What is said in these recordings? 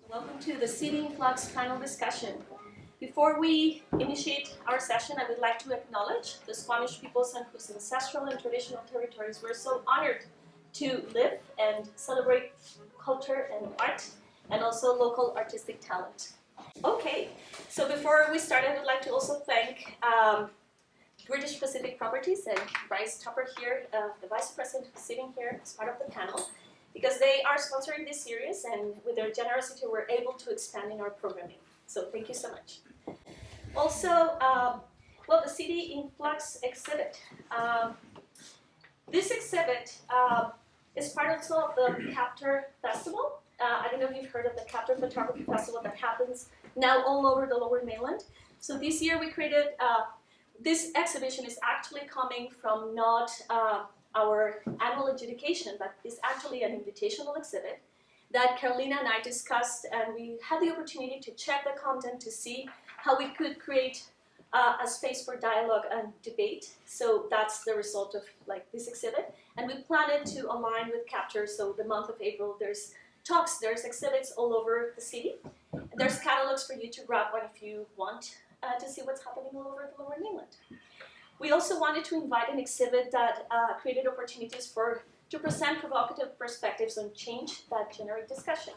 Welcome to the City of Flux panel discussion. Before we initiate our session, I would like to acknowledge the Squamish peoples on whose ancestral and traditional territories we're so honored to live and celebrate culture and art, and also local artistic talent. Okay, so before we start, I would like to also thank British Pacific Properties and Bryce Tupper here, the Vice President who's sitting here as part of the panel, because they are sponsoring this series, and with their generosity, we're able to expand in our programming. So thank you so much. Also, well, the City in Flux exhibit. This exhibit is part also of the Capture Festival. I don't know if you've heard of the Capture Photography Festival that happens now all over the Lower Mainland. So this year we created, this exhibition is actually coming from not our annual adjudication, but is actually an invitational exhibit that Carolina and I discussed, and we had the opportunity to check the content to see how we could create a space for dialogue and debate. So that's the result of like this exhibit. And we plan it to align with Capture. So the month of April, there's talks, there's exhibits all over the city. There's catalogs for you to grab one if you want to see what's happening all over the Lower Mainland. We also wanted to invite an exhibit that created opportunities to present provocative perspectives on change that generate discussion.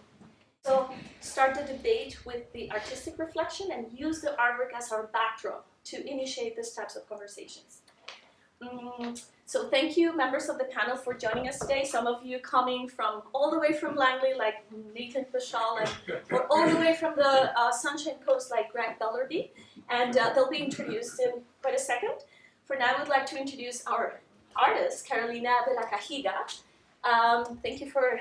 So start the debate with the artistic reflection and use the artwork as our backdrop to initiate these types of conversations. So thank you, members of the panel, for joining us today. Some of you coming from all the way from Langley, like Nathan Pashal, or all the way from the Sunshine Coast, like Greg Bellerby. And they'll be introduced in quite a second. For now, I would like to introduce our artist, Carolina de la Cajiga. Thank you for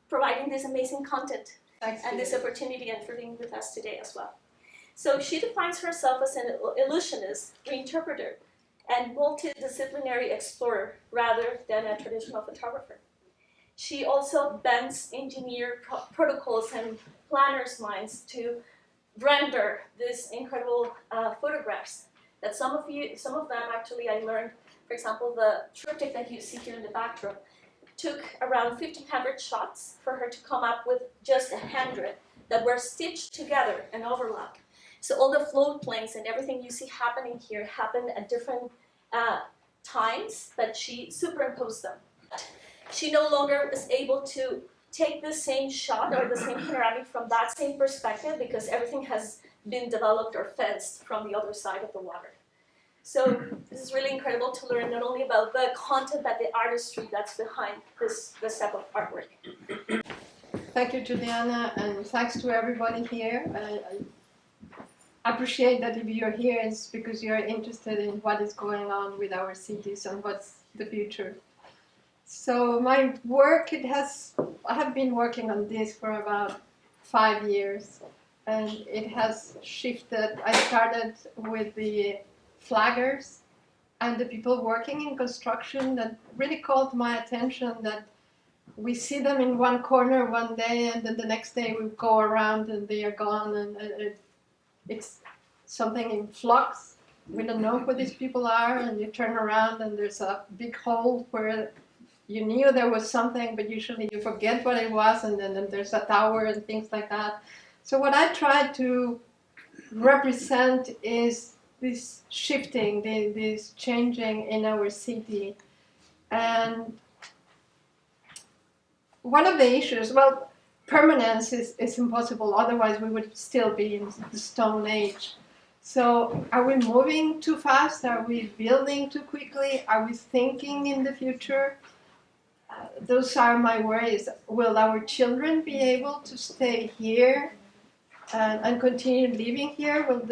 providing this amazing content and this opportunity and for being with us today as well. So she defines herself as an illusionist, reinterpreter, and multidisciplinary explorer rather than a traditional photographer. She also bends engineer protocols and planners' minds to render these incredible photographs that some of them actually I learned, for example, the triptych that you see here in the backdrop took around 1,500 shots for her to come up with just 100 that were stitched together and overlapped. So all the float planes and everything you see happening here happened at different times, but she superimposed them. She no longer was able to take the same shot or the same panoramic from that same perspective because everything has been developed or fenced from the other side of the water. So this is really incredible to learn not only about the content but the artistry that's behind this type of artwork. Thank you, Juliana, and thanks to everybody here. I appreciate that if you're here, it's because you're interested in what is going on with our cities and what's the future. So my work, I have been working on this for about 5 years, and it has shifted. I started with the flaggers and the people working in construction that really called my attention that we see them in one corner one day and then the next day we go around and they are gone, and it's something in flux. We don't know who these people are, and you turn around and there's a big hole where you knew there was something, but usually you forget what it was, and then there's a tower and things like that. So what I try to represent is this shifting, this changing in our city. And one of the issues, well, permanence is impossible, otherwise we would still be in the Stone Age. So are we moving too fast? Are we building too quickly? Are we thinking in the future? Those are my worries. Will our children be able to stay here and continue living here? Will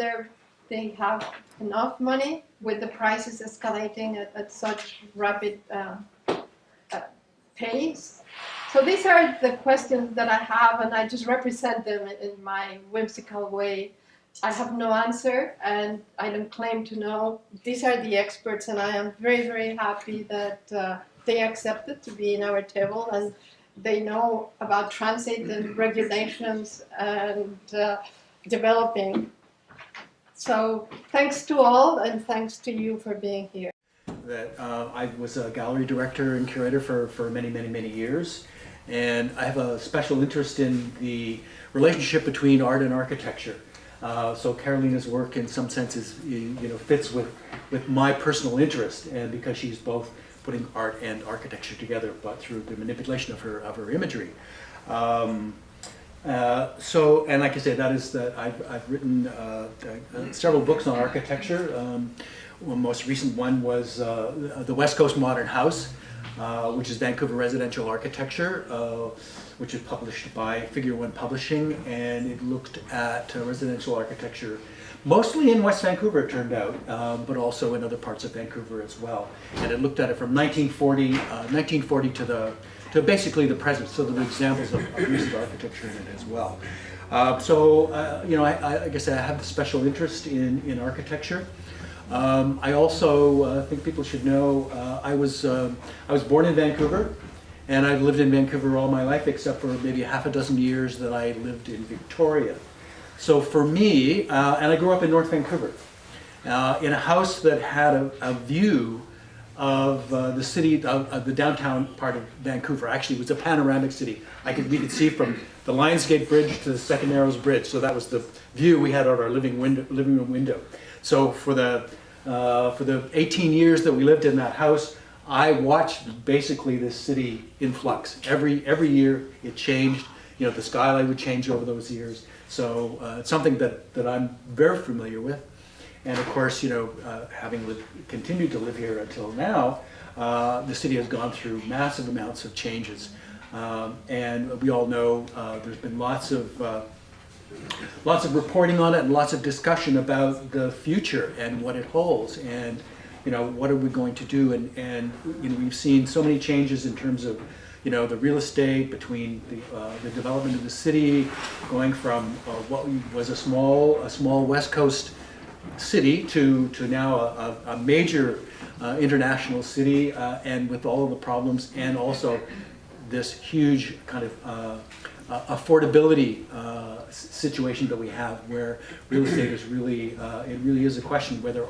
they have enough money with the prices escalating at such rapid pace? So these are the questions that I have, and I just represent them in my whimsical way. I have no answer, and I don't claim to know. These are the experts, and I am very, very happy that they accepted to be in our table, and they know about transit and regulations and developing. So thanks to all, and thanks to you for being here. That I was a gallery director and curator for many, many, many years. And I have a special interest in the relationship between art and architecture. So Carolina's work, in some senses, fits with my personal interest, and because she's both putting art and architecture together, but through the manipulation of her imagery. And like I say, that is that I've written several books on architecture. Well, most recent one was the West Coast Modern House, which is Vancouver residential architecture, which is published by Figure One Publishing, and it looked at residential architecture, mostly in West Vancouver, it turned out, but also in other parts of Vancouver as well. And it looked at it from 1940 to basically the present, so there were examples of recent architecture in it as well. I guess I have a special interest in architecture. I also think people should know I was born in Vancouver, and I've lived in Vancouver all my life except for maybe half a dozen years that I lived in Victoria. So for me, and I grew up in North Vancouver, in a house that had a view of the city, of the downtown part of Vancouver. Actually, it was a panoramic city. We could see from the Lionsgate Bridge to the Second Narrows Bridge. So that was the view we had out our living room window. So for the 18 years that we lived in that house, I watched basically this city in flux. Every year it changed. You know, the skyline would change over those years. So it's something that I'm very familiar with. And of course, you know, having continued to live here until now, the city has gone through massive amounts of changes. And we all know there's been lots of reporting on it and lots of discussion about the future and what it holds and, you know, what are we going to do? And you know, we've seen so many changes in terms of, you know, the real estate between the development of the city, going from what was a small West Coast city to now a major international city, and with all of the problems, and also this huge kind of affordability situation that we have, where real estate is really it really is a question whether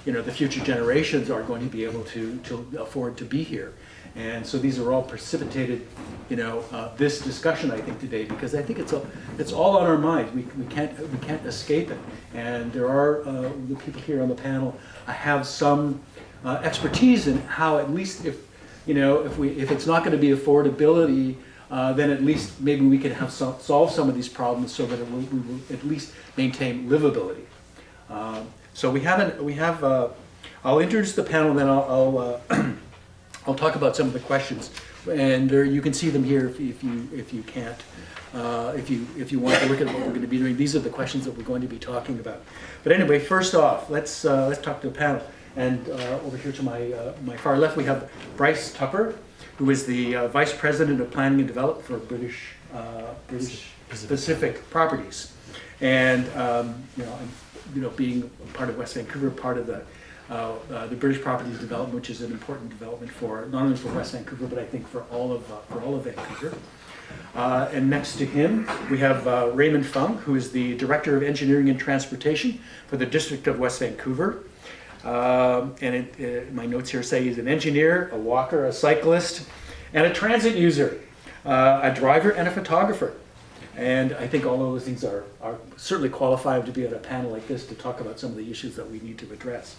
the future generations are going to be able to afford to be here. And so these are all precipitated, you know, this discussion, I think, today, because I think it's all on our minds. We can't escape it. And there are the people here on the panel have some expertise in how, at least if it's not going to be affordability, then at least maybe we can solve some of these problems so that we will at least maintain livability. So I'll introduce the panel, and then I'll talk about some of the questions, and you can see them here if you can't. If you want to look at what we're going to be doing, these are the questions that we're going to be talking about. But anyway, first off, let's talk to the panel. And over here to my far left, we have Bryce Tupper, who is the Vice President of Planning and Development for British Pacific Properties, and being part of West Vancouver, part of the British Properties Development, which is an important development for not only for West Vancouver, but I think for all of Vancouver. And next to him, we have Raymond Fung, who is the Director of Engineering and Transportation for the District of West Vancouver. My notes here say he's an engineer, a walker, a cyclist, and a transit user, a driver and a photographer. And I think all of those things are certainly qualified to be at a panel like this to talk about some of the issues that we need to address.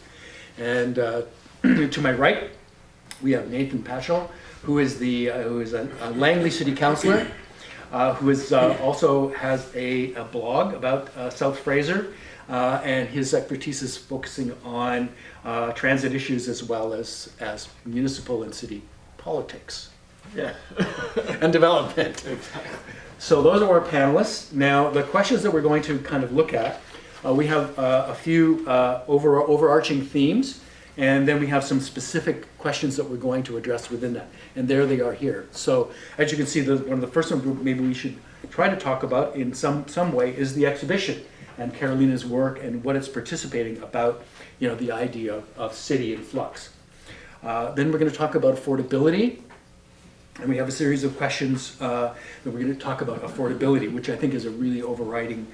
And to my right, we have Nathan Paschal, who is a Langley City Councillor, who is also has a blog about South Fraser, and his expertise is focusing on transit issues as well as municipal and city politics. Yeah. And development. Exactly. So those are our panelists. Now, the questions that we're going to kind of look at, we have a few overarching themes, and then we have some specific questions that we're going to address within that. And there they are here. So as you can see, one of the first ones maybe we should try to talk about in some way is the exhibition and Carolina's work and what it's participating about, the idea of city in flux. Then we're going to talk about affordability. And we have a series of questions that we're going to talk about affordability, which I think is a really overriding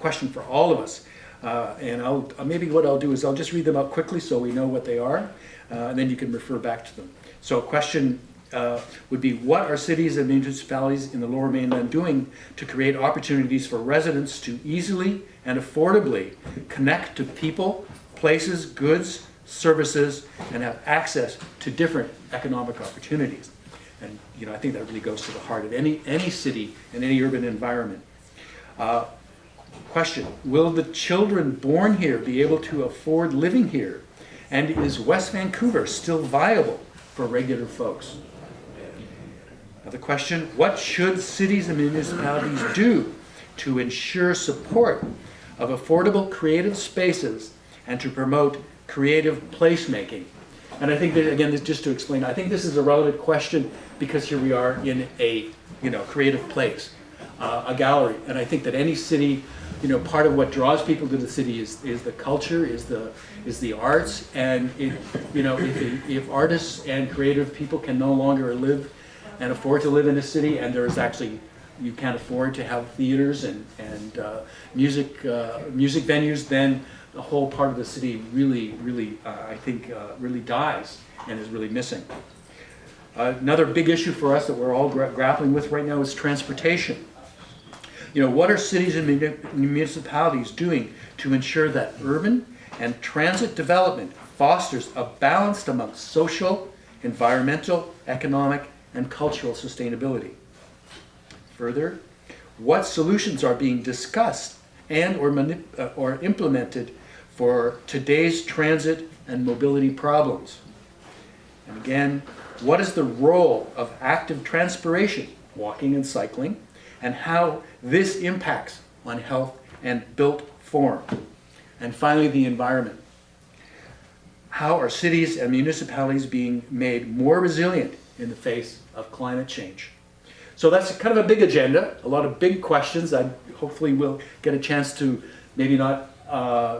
question for all of us. And maybe what I'll do is I'll just read them out quickly so we know what they are, and then you can refer back to them. So a question would be, what are cities and municipalities in the Lower Mainland doing to create opportunities for residents to easily and affordably connect to people, places, goods, services, and have access to different economic opportunities? And I think that really goes to the heart of any city and any urban environment. Question, will the children born here be able to afford living here? And is West Vancouver still viable for regular folks? Another question, what should cities and municipalities do to ensure support of affordable creative spaces and to promote creative placemaking? And I think that, again, just to explain, I think this is a relevant question because here we are in a creative place, a gallery. And I think that any city, part of what draws people to the city is the culture, is the arts. And if artists and creative people can no longer live and afford to live in a city, and there is actually you can't afford to have theaters and music venues, then the whole part of the city really I think really dies and is really missing. Another big issue for us that we're all grappling with right now is transportation. What are cities and municipalities doing to ensure that urban and transit development fosters a balance amongst social, environmental, economic, and cultural sustainability? Further, what solutions are being discussed and or implemented for today's transit and mobility problems? And again, what is the role of active transpiration, walking and cycling, and how this impacts on health and built form? And finally, the environment. How are cities and municipalities being made more resilient in the face of climate change? So that's kind of a big agenda, a lot of big questions. I hopefully will get a chance to maybe not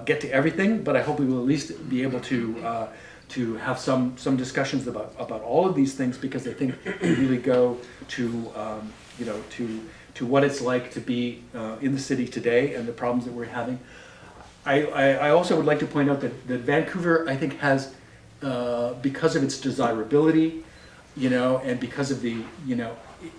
get to everything, but I hope we will at least be able to have some discussions about all of these things, because I think they really go to to what it's like to be in the city today and the problems that we're having. I also would like to point out that Vancouver, I think, has because of its desirability, and because of the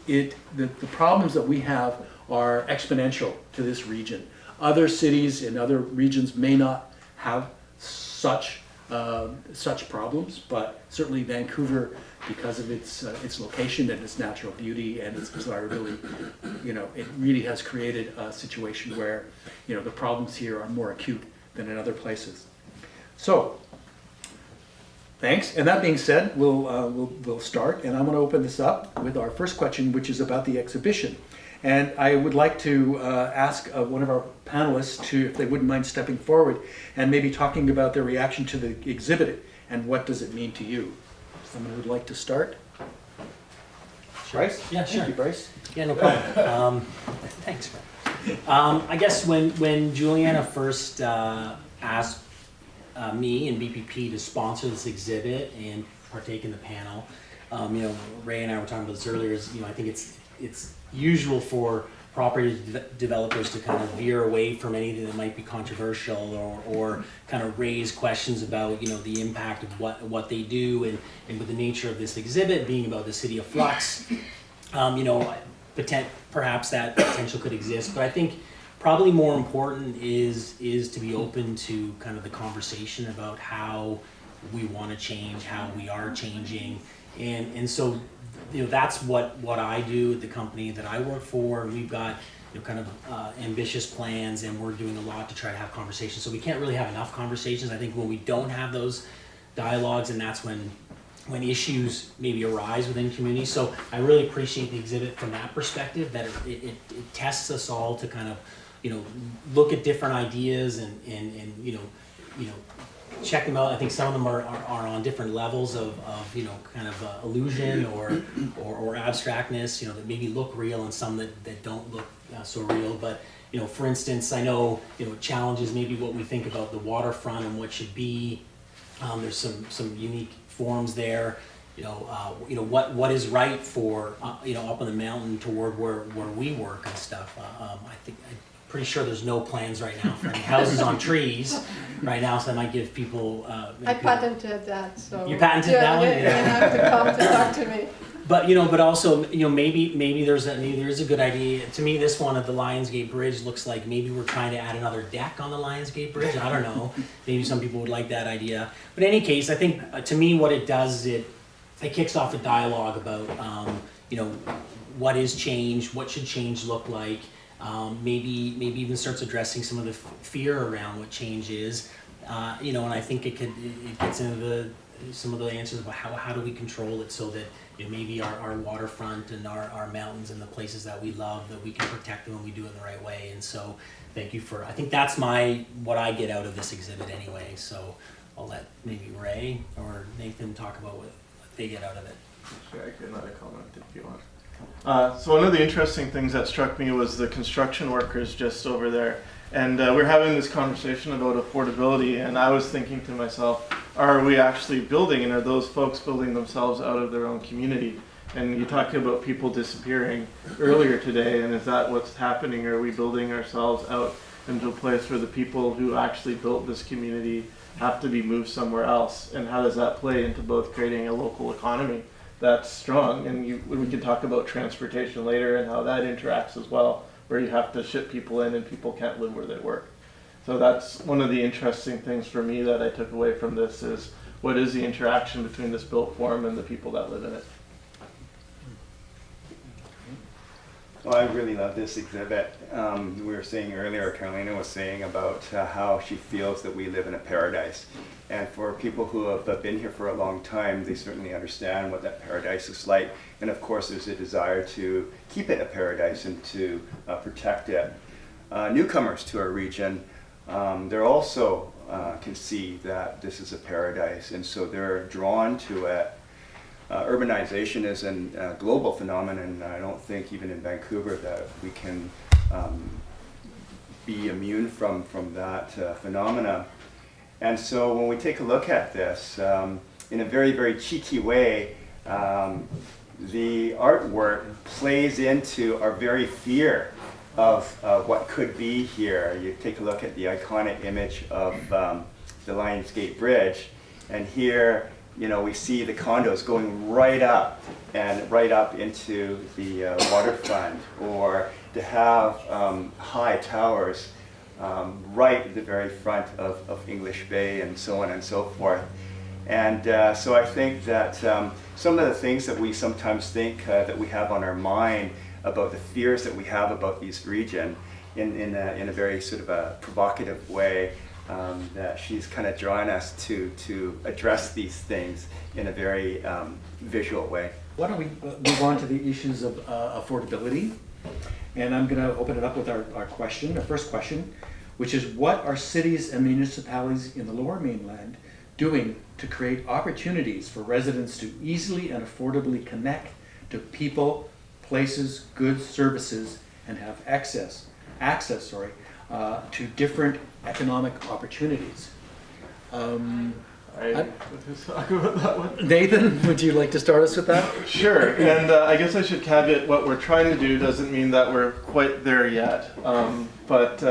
the problems that we have are exponential to this region. Other cities in other regions may not have such problems, but certainly Vancouver, because of its location and its natural beauty and its desirability, it really has created a situation where the problems here are more acute than in other places. So, thanks. And that being said, we'll start, and I'm going to open this up with our first question, which is about the exhibition. And I would like to ask one of our panelists if they wouldn't mind stepping forward and maybe talking about their reaction to the exhibit and what does it mean to you. Someone would like to start? Bryce? Yeah, sure. Thank you, Bryce. Yeah, no problem. Thanks, Brad. I guess when Juliana first asked me and BPP to sponsor this exhibit and partake in the panel, Ray and I were talking about this earlier. I think it's usual for property developers to kind of veer away from anything that might be controversial or kind of raise questions about the impact of what they do, and with the nature of this exhibit being about the city of Flux, perhaps that potential could exist. But I think probably more important is to be open to kind of the conversation about how we want to change, how we are changing, and so that's what I do at the company that I work for, and we've got kind of ambitious plans, and we're doing a lot to try to have conversations. So we can't really have enough conversations. I think when we don't have those dialogues, and that's when issues maybe arise within communities. So I really appreciate the exhibit from that perspective, that it tests us all to kind of look at different ideas and check them out. I think some of them are on different levels of kind of illusion or abstractness, that maybe look real, and some that don't look so real. But for instance, I know challenges maybe what we think about the waterfront and what should be. There's some unique forms there. What is right for up on the mountain toward where we work and stuff. I think. Pretty sure there's no plans right now for any houses on trees right now, so that might give people. I patented that, so. You patented that one? You have to come to talk to me. But also, maybe there's a good idea. To me, this one at the Lionsgate Bridge looks like maybe we're trying to add another deck on the Lionsgate Bridge. I don't know. Maybe some people would like that idea. But in any case, I think to me what it does is it kicks off a dialogue about what is change, what should change look like. Maybe even starts addressing some of the fear around what change is, and I think it gets into some of the answers about how do we control it so that maybe our waterfront and our mountains and the places that we love, that we can protect them and we do it in the right way. And so thank you I think that's what I get out of this exhibit anyway. So I'll let maybe Ray or Nathan talk about what they get out of it. Sure, I could another comment if you want. So one of the interesting things that struck me was the construction workers just over there. And we're having this conversation about affordability, and I was thinking to myself, are we actually building, and are those folks building themselves out of their own community? And you talked about people disappearing earlier today, and is that what's happening? Are we building ourselves out into a place where the people who actually built this community have to be moved somewhere else? And how does that play into both creating a local economy that's strong? And we can talk about transportation later and how that interacts as well, where you have to ship people in and people can't live where they work. So that's one of the interesting things for me that I took away from this is what is the interaction between this built form and the people that live in it. Well, I really love this exhibit. We were saying earlier, Carolina was saying about how she feels that we live in a paradise. And for people who have been here for a long time, they certainly understand what that paradise is like. And of course, there's a desire to keep it a paradise and to protect it. Newcomers to our region, they're also can see that this is a paradise, and so they're drawn to it. Urbanization is a global phenomenon, and I don't think even in Vancouver that we can be immune from that phenomena. And so when we take a look at this, in a very, very cheeky way, the artwork plays into our very fear of what could be here. You take a look at the iconic image of the Lionsgate Bridge, and here, you know, we see the condos going right up and right up into the waterfront, or to have high towers right at the very front of English Bay, and so on and so forth. And so I think that some of the things that we sometimes think that we have on our mind about the fears that we have about this region in a very sort of a provocative way, that she's kind of drawing us to address these things in a very visual way. Why don't we move on to the issues of affordability? And I'm going to open it up with our first question, which is what are cities and municipalities in the Lower Mainland doing to create opportunities for residents to easily and affordably connect to people, places, goods, services, and have access to different economic opportunities? I talk about that one. Nathan, would you like to start us with that? Sure, and I guess I should caveat what we're trying to do doesn't mean that we're quite there yet. But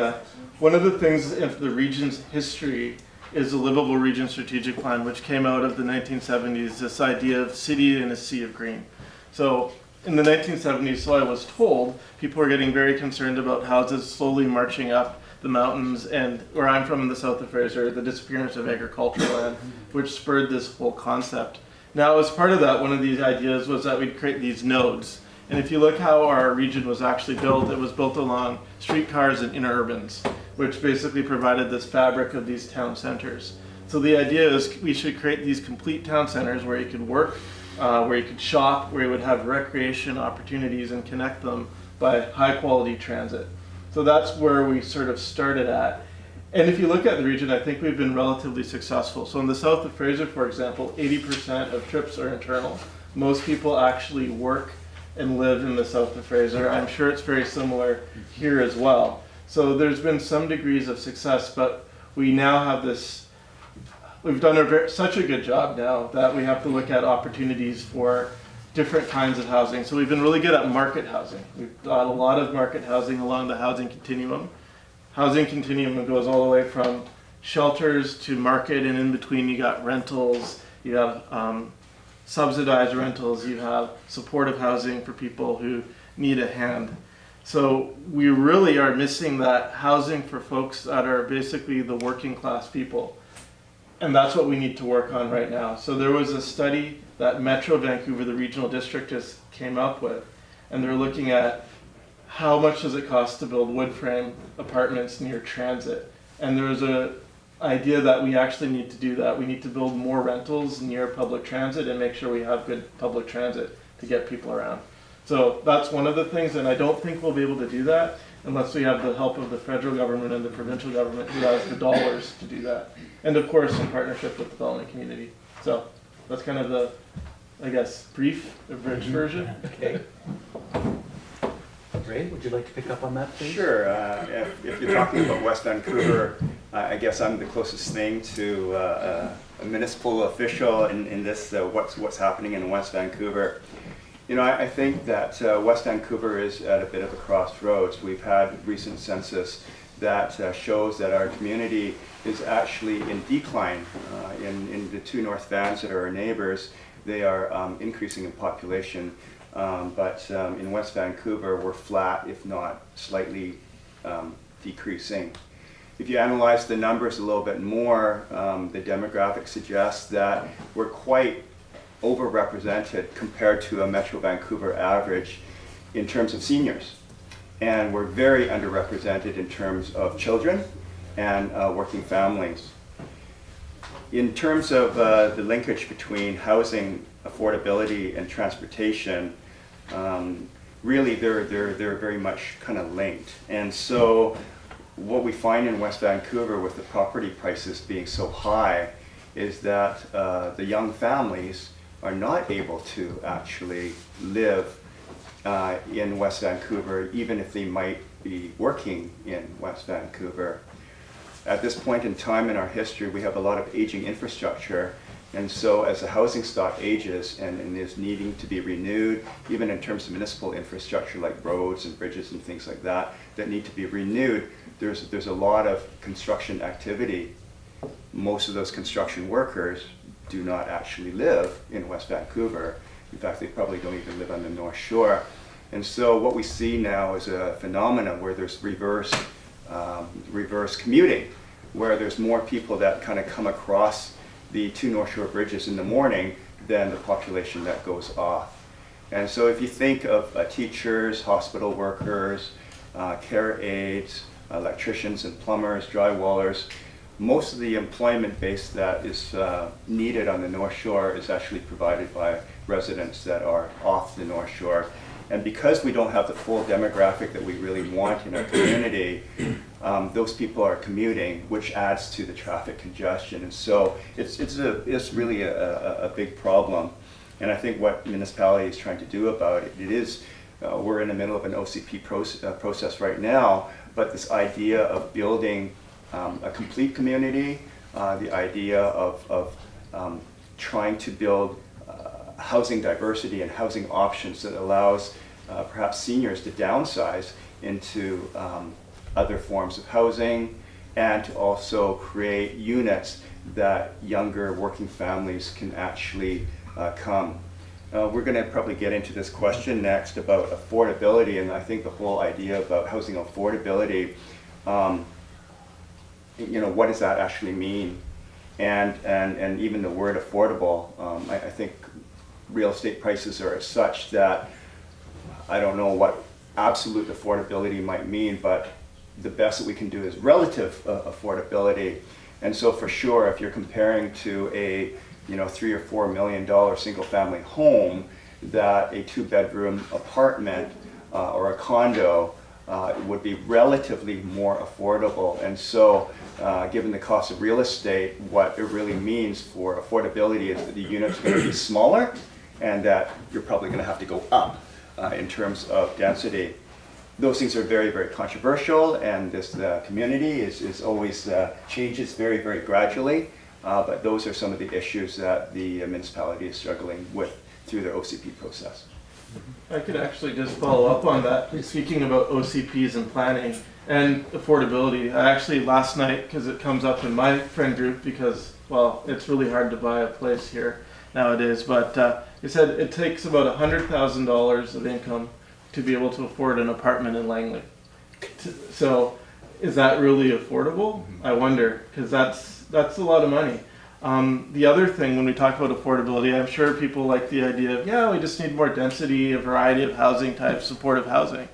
one of the things of the region's history is the Livable Region Strategic Plan, which came out of the 1970s, this idea of city in a sea of green. So in the 1970s, so I was told, people were getting very concerned about houses slowly marching up the mountains, and where I'm from in the south of Fraser, the disappearance of agricultural land, which spurred this whole concept. Now, as part of that, one of these ideas was that we'd create these nodes. And if you look how our region was actually built, it was built along streetcars and interurbans, which basically provided this fabric of these town centers. So the idea is we should create these complete town centers where you could work, where you could shop, where you would have recreation opportunities and connect them by high quality transit. So that's where we sort of started at. And if you look at the region, I think we've been relatively successful. So in the south of Fraser, for example, 80% of trips are internal. Most people actually work and live in the south of Fraser. I'm sure it's very similar here as well. So there's been some degrees of success, but we now have this, we've done such a good job now that we have to look at opportunities for different kinds of housing. So we've been really good at market housing. We've got a lot of market housing along the housing continuum. Housing continuum goes all the way from shelters to market, and in between you got rentals, you have subsidized rentals, you have supportive housing for people who need a hand. So we really are missing that housing for folks that are basically the working class people. And that's what we need to work on right now. So there was a study that Metro Vancouver, the regional district, just came up with, and they're looking at how much does it cost to build wood frame apartments near transit. And there's a idea that we actually need to do that. We need to build more rentals near public transit and make sure we have good public transit to get people around. So that's one of the things, and I don't think we'll be able to do that unless we have the help of the federal government and the provincial government who has the dollars to do that. And of course, in partnership with the development community. So that's kind of the, I guess, brief, abridged version. Okay. Ray, would you like to pick up on that, please? Sure. If you're talking about West Vancouver, I guess I'm the closest thing to a municipal official in this, what's happening in West Vancouver. I think that West Vancouver is at a bit of a crossroads. We've had recent census that shows that our community is actually in decline. In the two North Vans that are our neighbors, they are increasing in population, but in West Vancouver we're flat, if not slightly decreasing. If you analyze the numbers a little bit more, the demographics suggest that we're quite overrepresented compared to a Metro Vancouver average in terms of seniors. And we're very underrepresented in terms of children and working families. In terms of the linkage between housing affordability and transportation, really they're very much kind of linked. And so what we find in West Vancouver with the property prices being so high is that the young families are not able to actually live in West Vancouver, even if they might be working in West Vancouver. At this point in time in our history, we have a lot of aging infrastructure, and so as the housing stock ages and is needing to be renewed, even in terms of municipal infrastructure like roads and bridges and things like that need to be renewed, there's a lot of construction activity. Most of those construction workers do not actually live in West Vancouver. In fact, they probably don't even live on the North Shore. And so what we see now is a phenomenon where there's reverse commuting, where there's more people that kind of come across the two North Shore bridges in the morning than the population that goes off. And so if you think of teachers, hospital workers, care aides, electricians and plumbers, drywallers, most of the employment base that is needed on the North Shore is actually provided by residents that are off the North Shore. And because we don't have the full demographic that we really want in our community, those people are commuting, which adds to the traffic congestion. And so it's really a big problem. And I think what municipality is trying to do about it is, we're in the middle of an OCP process right now, but this idea of building a complete community, the idea of trying to build housing diversity and housing options that allows perhaps seniors to downsize into other forms of housing, and to also create units that younger working families can actually come. We're going to probably get into this question next about affordability, and I think the whole idea about housing affordability, what does that actually mean? And even the word affordable, I think real estate prices are such that I don't know what absolute affordability might mean, but the best that we can do is relative affordability. And so for sure, if you're comparing to a $3 or $4 million single family home, that a 2-bedroom apartment or a condo would be relatively more affordable. And so given the cost of real estate, what it really means for affordability is that the units are going to be smaller, and that you're probably going to have to go up in terms of density. Those things are very, very controversial, and this community is always changes very, very gradually. But those are some of the issues that the municipality is struggling with through their OCP process. I could actually just follow up on that. Speaking about OCPs and planning and affordability, I actually last night, because it comes up in my friend group, because, well, it's really hard to buy a place here nowadays, but it said it takes about $100,000 of income to be able to afford an apartment in Langley. So is that really affordable? I wonder, because that's a lot of money. The other thing, when we talk about affordability, I'm sure people like the idea of, we just need more density, a variety of housing types, supportive housing.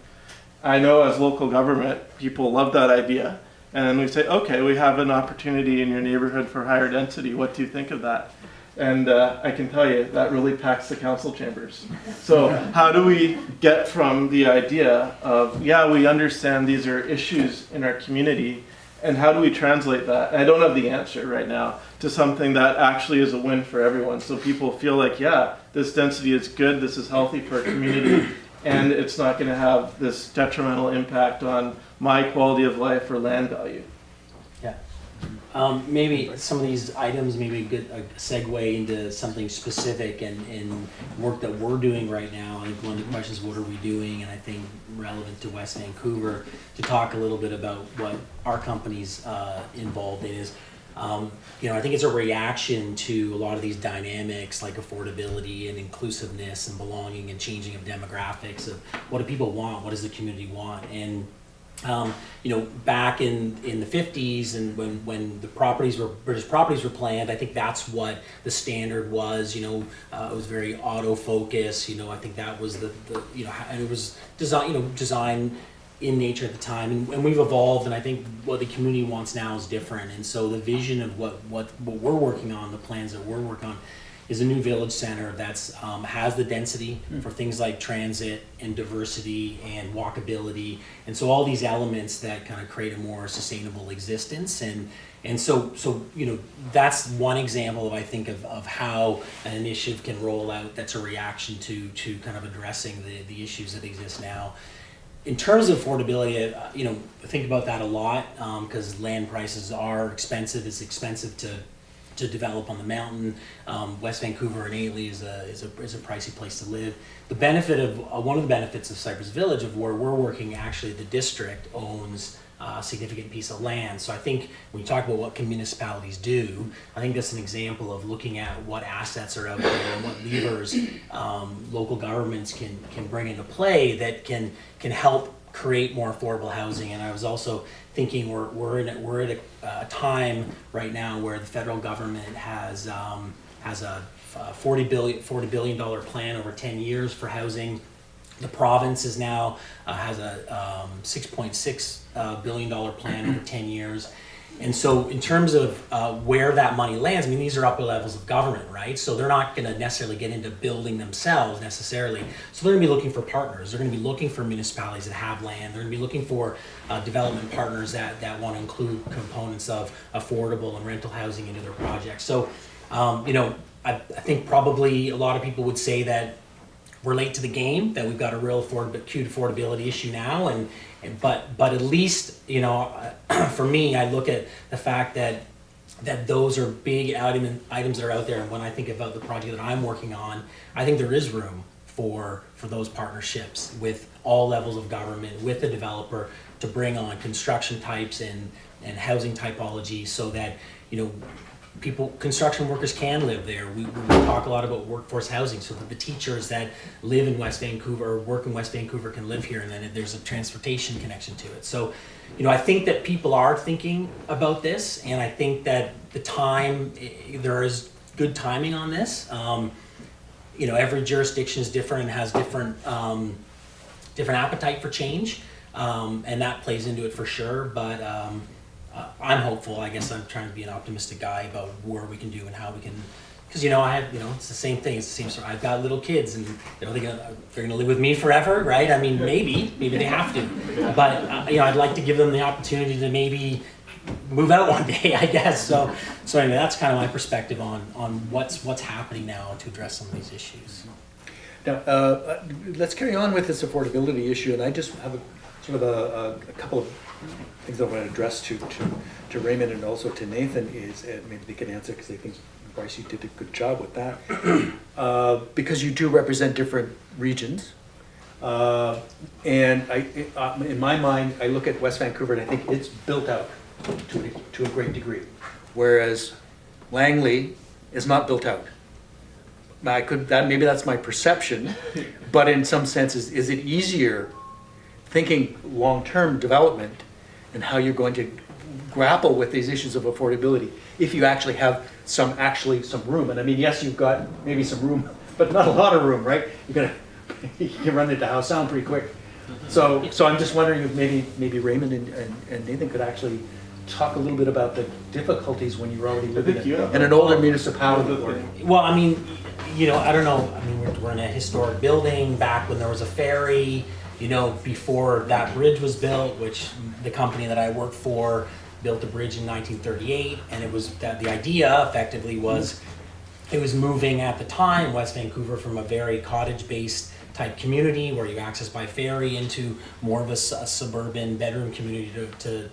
I know as local government, people love that idea. And then we say, okay, we have an opportunity in your neighborhood for higher density. What do you think of that? And I can tell you, that really packs the council chambers. So how do we get from the idea of, we understand these are issues in our community, and how do we translate that? And I don't have the answer right now to something that actually is a win for everyone. So people feel like, this density is good, this is healthy for our community, and it's not going to have this detrimental impact on my quality of life or land value. Yeah. Maybe some of these items, maybe a good segue into something specific and work that we're doing right now. I think one of the questions, what are we doing? And I think relevant to West Vancouver, to talk a little bit about what our company's involved in is, I think it's a reaction to a lot of these dynamics like affordability and inclusiveness and belonging and changing of demographics of what do people want, what does the community want. And back in the 50s and when the British properties were planned, I think that's what the standard was. It was very auto-focused. I think that was the and it was design in nature at the time, and we've evolved, and I think what the community wants now is different. And so the vision of what we're working on, the plans that we're working on, is a new village center that's has the density for things like transit and diversity and walkability, and so all these elements that kind of create a more sustainable existence. And so that's one example of, I think, of how an initiative can roll out that's a reaction to kind of addressing the issues that exist now. In terms of affordability, I think about that a lot because land prices are expensive. It's expensive to develop on the mountain. West Vancouver innately is a pricey place to live. The benefit of one of the benefits of Cypress Village, of where we're working, actually the district owns a significant piece of land. So I think when you talk about what can municipalities do, I think that's an example of looking at what assets are out there and what levers local governments can bring into play that can help create more affordable housing. And I was also thinking we're at a time right now where the federal government has a $40 billion plan over 10 years for housing. The province is now has a $6.6 billion plan over 10 years. And so in terms of where that money lands, these are upper levels of government, right? So they're not going to necessarily get into building themselves necessarily. So they're going to be looking for partners. They're going to be looking for municipalities that have land. They're going to be looking for development partners that want to include components of affordable and rental housing into their projects. So, I think probably a lot of people would say that we're late to the game, that we've got a real acute affordability issue now, but at least for me, I look at the fact that those are big items that are out there, and when I think about the project that I'm working on, I think there is room for those partnerships with all levels of government, with the developer, to bring on construction types and housing typology so that construction workers can live there. We talk a lot about workforce housing so that the teachers that live in West Vancouver or work in West Vancouver can live here, and then there's a transportation connection to it. So, I think that people are thinking about this, and I think that there is good timing on this. Every jurisdiction is different and has different appetite for change, and that plays into it for sure, but I'm hopeful. I guess I'm trying to be an optimistic guy about where we can do and how we can, because I have it's the same thing. It's the same story. I've got little kids, and they're gonna live with me forever, right? Maybe they have to, but I'd like to give them the opportunity to maybe move out one day, I guess. So anyway, that's kind of my perspective on what's happening now to address some of these issues. Now, let's carry on with this affordability issue, and I just have a couple of things I want to address to Raymond and also to Nathan is, and maybe they can answer because they think, Bryce, you did a good job with that, because you do represent different regions, and in my mind, I look at West Vancouver and I think it's built out to a great degree, whereas Langley is not built out. Now, maybe that's my perception, but in some senses, is it easier thinking long-term development and how you're going to grapple with these issues of affordability if you actually have some room? And yes, you've got maybe some room, but not a lot of room, right? You can run into Howe Sound pretty quick. So I'm just wondering if maybe Raymond and Nathan could actually talk a little bit about the difficulties when you're already living in an older municipality. Well, I don't know. We're in a historic building back when there was a ferry. Before that bridge was built, which the company that I worked for built the bridge in 1938, and it was that the idea effectively was it was moving at the time West Vancouver from a very cottage-based type community where you access by ferry into more of a suburban bedroom community to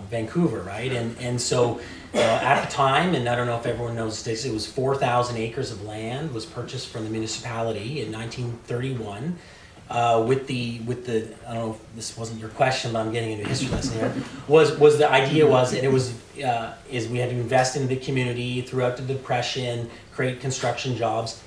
Vancouver, right? And so at the time, and I don't know if everyone knows this, it was 4,000 acres of land was purchased from the municipality in 1931. With the I don't know if this wasn't your question, but I'm getting into a history lesson here. Was the idea was, and it was is we had to invest in the community throughout the Depression, create construction jobs.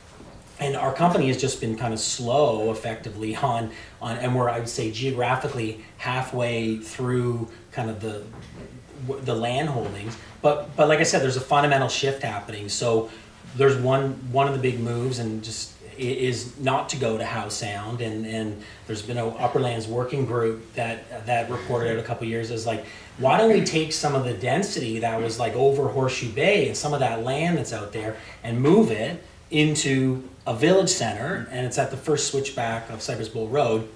And our company has just been kind of slow, effectively, on and we're, I would say, geographically halfway through kind of the land holdings. But like I said, there's a fundamental shift happening. So there's one of the big moves, and just is not to go to Howe Sound. And there's been an Upper Lands working group that reported out a couple of years as like, why don't we take some of the density that was like over Horseshoe Bay and some of that land that's out there and move it into a village center, and it's at the first switchback of Cypress Bowl Road,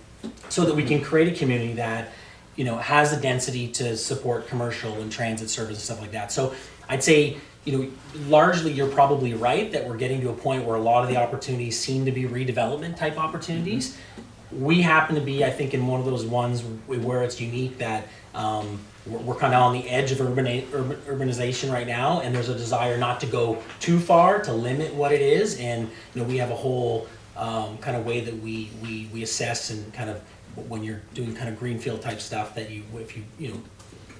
so that we can create a community that, you know, has the density to support commercial and transit service and stuff like that. So I'd say, you know, largely you're probably right that we're getting to a point where a lot of the opportunities seem to be redevelopment type opportunities. We happen to be, I think, in one of those ones where it's unique that we're kind of on the edge of urbanization right now, and there's a desire not to go too far to limit what it is. And you know, we have a whole kind of way that we assess, and kind of when you're doing kind of greenfield type stuff, that if you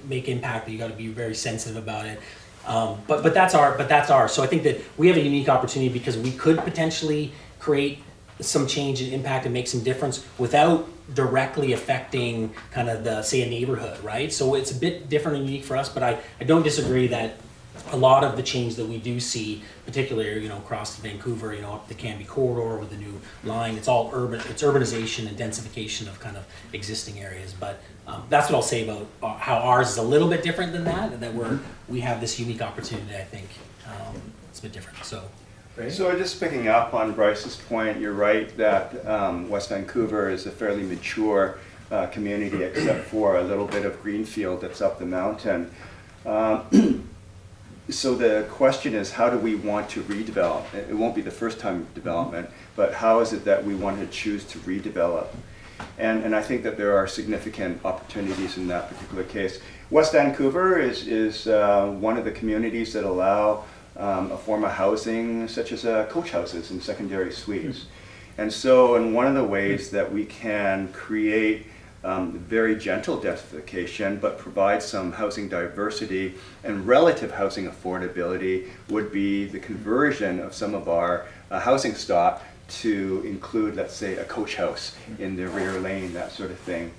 make impact, that you got to be very sensitive about it. But that's our. So I think that we have a unique opportunity because we could potentially create some change and impact and make some difference without directly affecting kind of the, say, a neighborhood, right? So it's a bit different and unique for us, but I don't disagree that a lot of the change that we do see, particularly, you know, across Vancouver, you know, up the Canby corridor with the new line, it's all urban, it's urbanization and densification of kind of existing areas. But that's what I'll say about how ours is a little bit different than that, and that we have this unique opportunity, I think. It's a bit different, so. Right? So just picking up on Bryce's point, you're right that West Vancouver is a fairly mature community, except for a little bit of greenfield that's up the mountain. So the question is, how do we want to redevelop? It won't be the first time development, but how is it that we want to choose to redevelop? And I think that there are significant opportunities in that particular case. West Vancouver is one of the communities that allow a form of housing such as coach houses and secondary suites. And so in one of the ways that we can create very gentle densification but provide some housing diversity and relative housing affordability would be the conversion of some of our housing stock to include, let's say, a coach house in the rear lane, that sort of thing.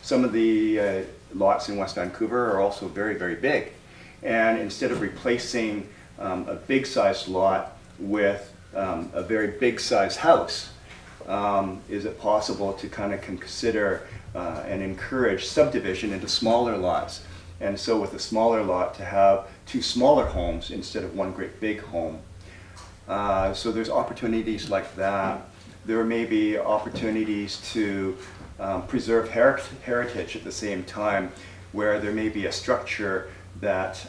Some of the lots in West Vancouver are also very, very big. And instead of replacing a big sized lot with a very big sized house, is it possible to kind of consider and encourage subdivision into smaller lots? And so with a smaller lot to have two smaller homes instead of one great big home. So there's opportunities like that. There may be opportunities to preserve heritage at the same time, where there may be a structure that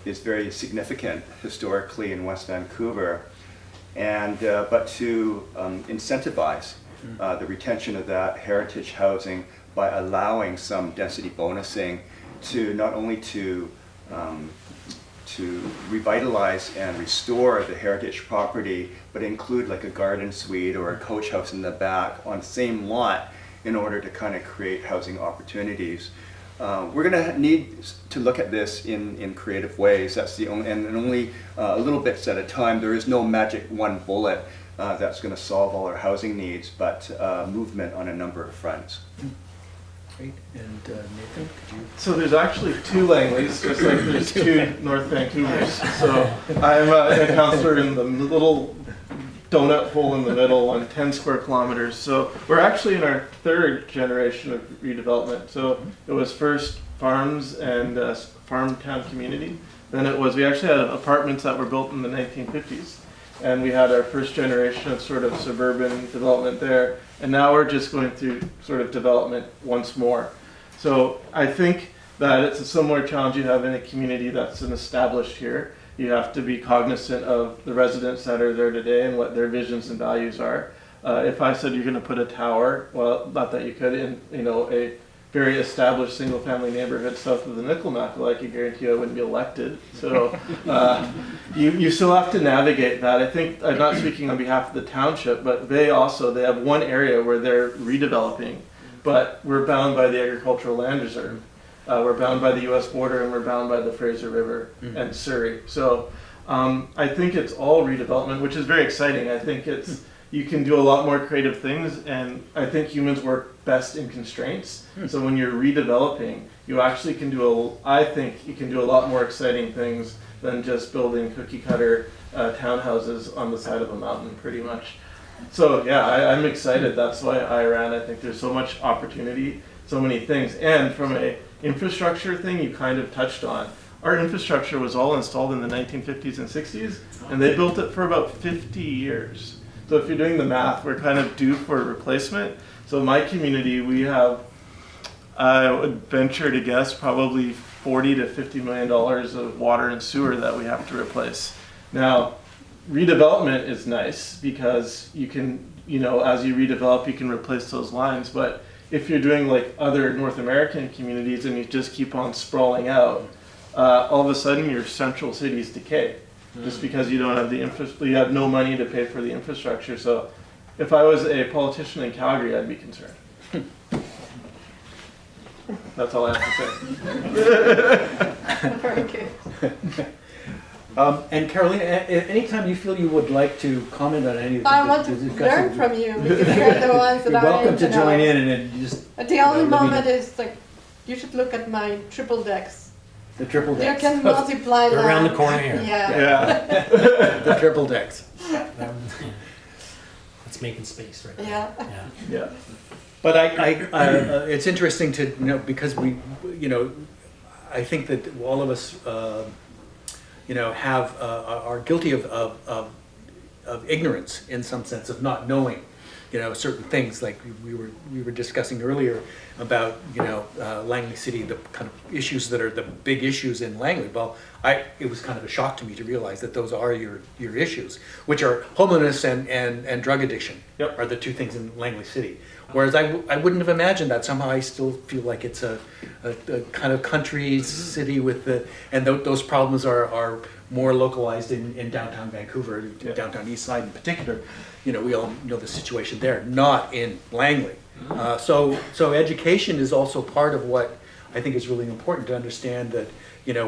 is very significant historically in West Vancouver, and but to incentivize the retention of that heritage housing by allowing some density bonusing to not only to revitalize and restore the heritage property, but include like a garden suite or a coach house in the back on the same lot in order to kind of create housing opportunities. We're going to need to look at this in creative ways. That's the only, and only a little bits at a time. There is no magic one bullet that's going to solve all our housing needs, but movement on a number of fronts. Great. And Nathan, could you? So there's actually two Langleys, just like there's two North Vancouvers. So I'm a councillor in the little donut hole in the middle on 10 square kilometers. So we're actually in our third generation of redevelopment. So it was first farms and farm town community. Then it was, we actually had apartments that were built in the 1950s. And we had our first generation of sort of suburban development there. And now we're just going through sort of development once more. So I think that it's a similar challenge you have in a community that's an established here. You have to be cognizant of the residents that are there today and what their visions and values are. If I said you're going to put a tower, well, not that you could, in a very established single-family neighborhood south of the Nickel-Nackle, I can guarantee you I wouldn't be elected. So you still have to navigate that. I think, I'm not speaking on behalf of the township, but they have one area where they're redeveloping, but we're bound by the Agricultural Land Reserve. We're bound by the U.S. border, and we're bound by the Fraser River and Surrey. So I think it's all redevelopment, which is very exciting. I think you can do a lot more creative things, and I think humans work best in constraints. So when you're redeveloping, you actually can do I think you can do a lot more exciting things than just building cookie cutter townhouses on the side of a mountain, pretty much. So yeah, I'm excited. That's why I ran. I think there's so much opportunity, so many things. And from a infrastructure thing you kind of touched on, our infrastructure was all installed in the 1950s and 60s, and they built it for about 50 years. So if you're doing the math, we're kind of due for replacement. So in my community, we have, I would venture to guess, probably $40 to $50 million of water and sewer that we have to replace. Now, redevelopment is nice because you can, as you redevelop, you can replace those lines. But if you're doing like other North American communities and you just keep on sprawling out, all of a sudden your central cities decay just because you don't have you have no money to pay for the infrastructure. So if I was a politician in Calgary, I'd be concerned. That's all I have to say. Very good. And Caroline, anytime you feel you would like to comment on anything, I want to learn from you because you're the ones that you're are welcome to into join know. in, and then you just But the only let me moment know. is like, you should look at my triple decks. The triple You decks. can multiply They're them. around the corner here. Yeah. Yeah. The triple decks. It's making space right now. Yeah. Yeah. Yeah. But it's interesting to know because I think that all of us, have are guilty of ignorance in some sense of not knowing, certain things. Like we were discussing earlier about Langley City, the kind of issues that are the big issues in Langley. Well, it was kind of a shock to me to realize that those are your issues, which are homelessness and drug addiction. Yep. Are the two things in Langley City. Whereas I wouldn't have imagined that. Somehow I still feel like it's a kind of country city with those problems are more localized in downtown Vancouver, downtown East Side in particular. We all know the situation there, not in Langley. So education is also part of what I think is really important to understand that,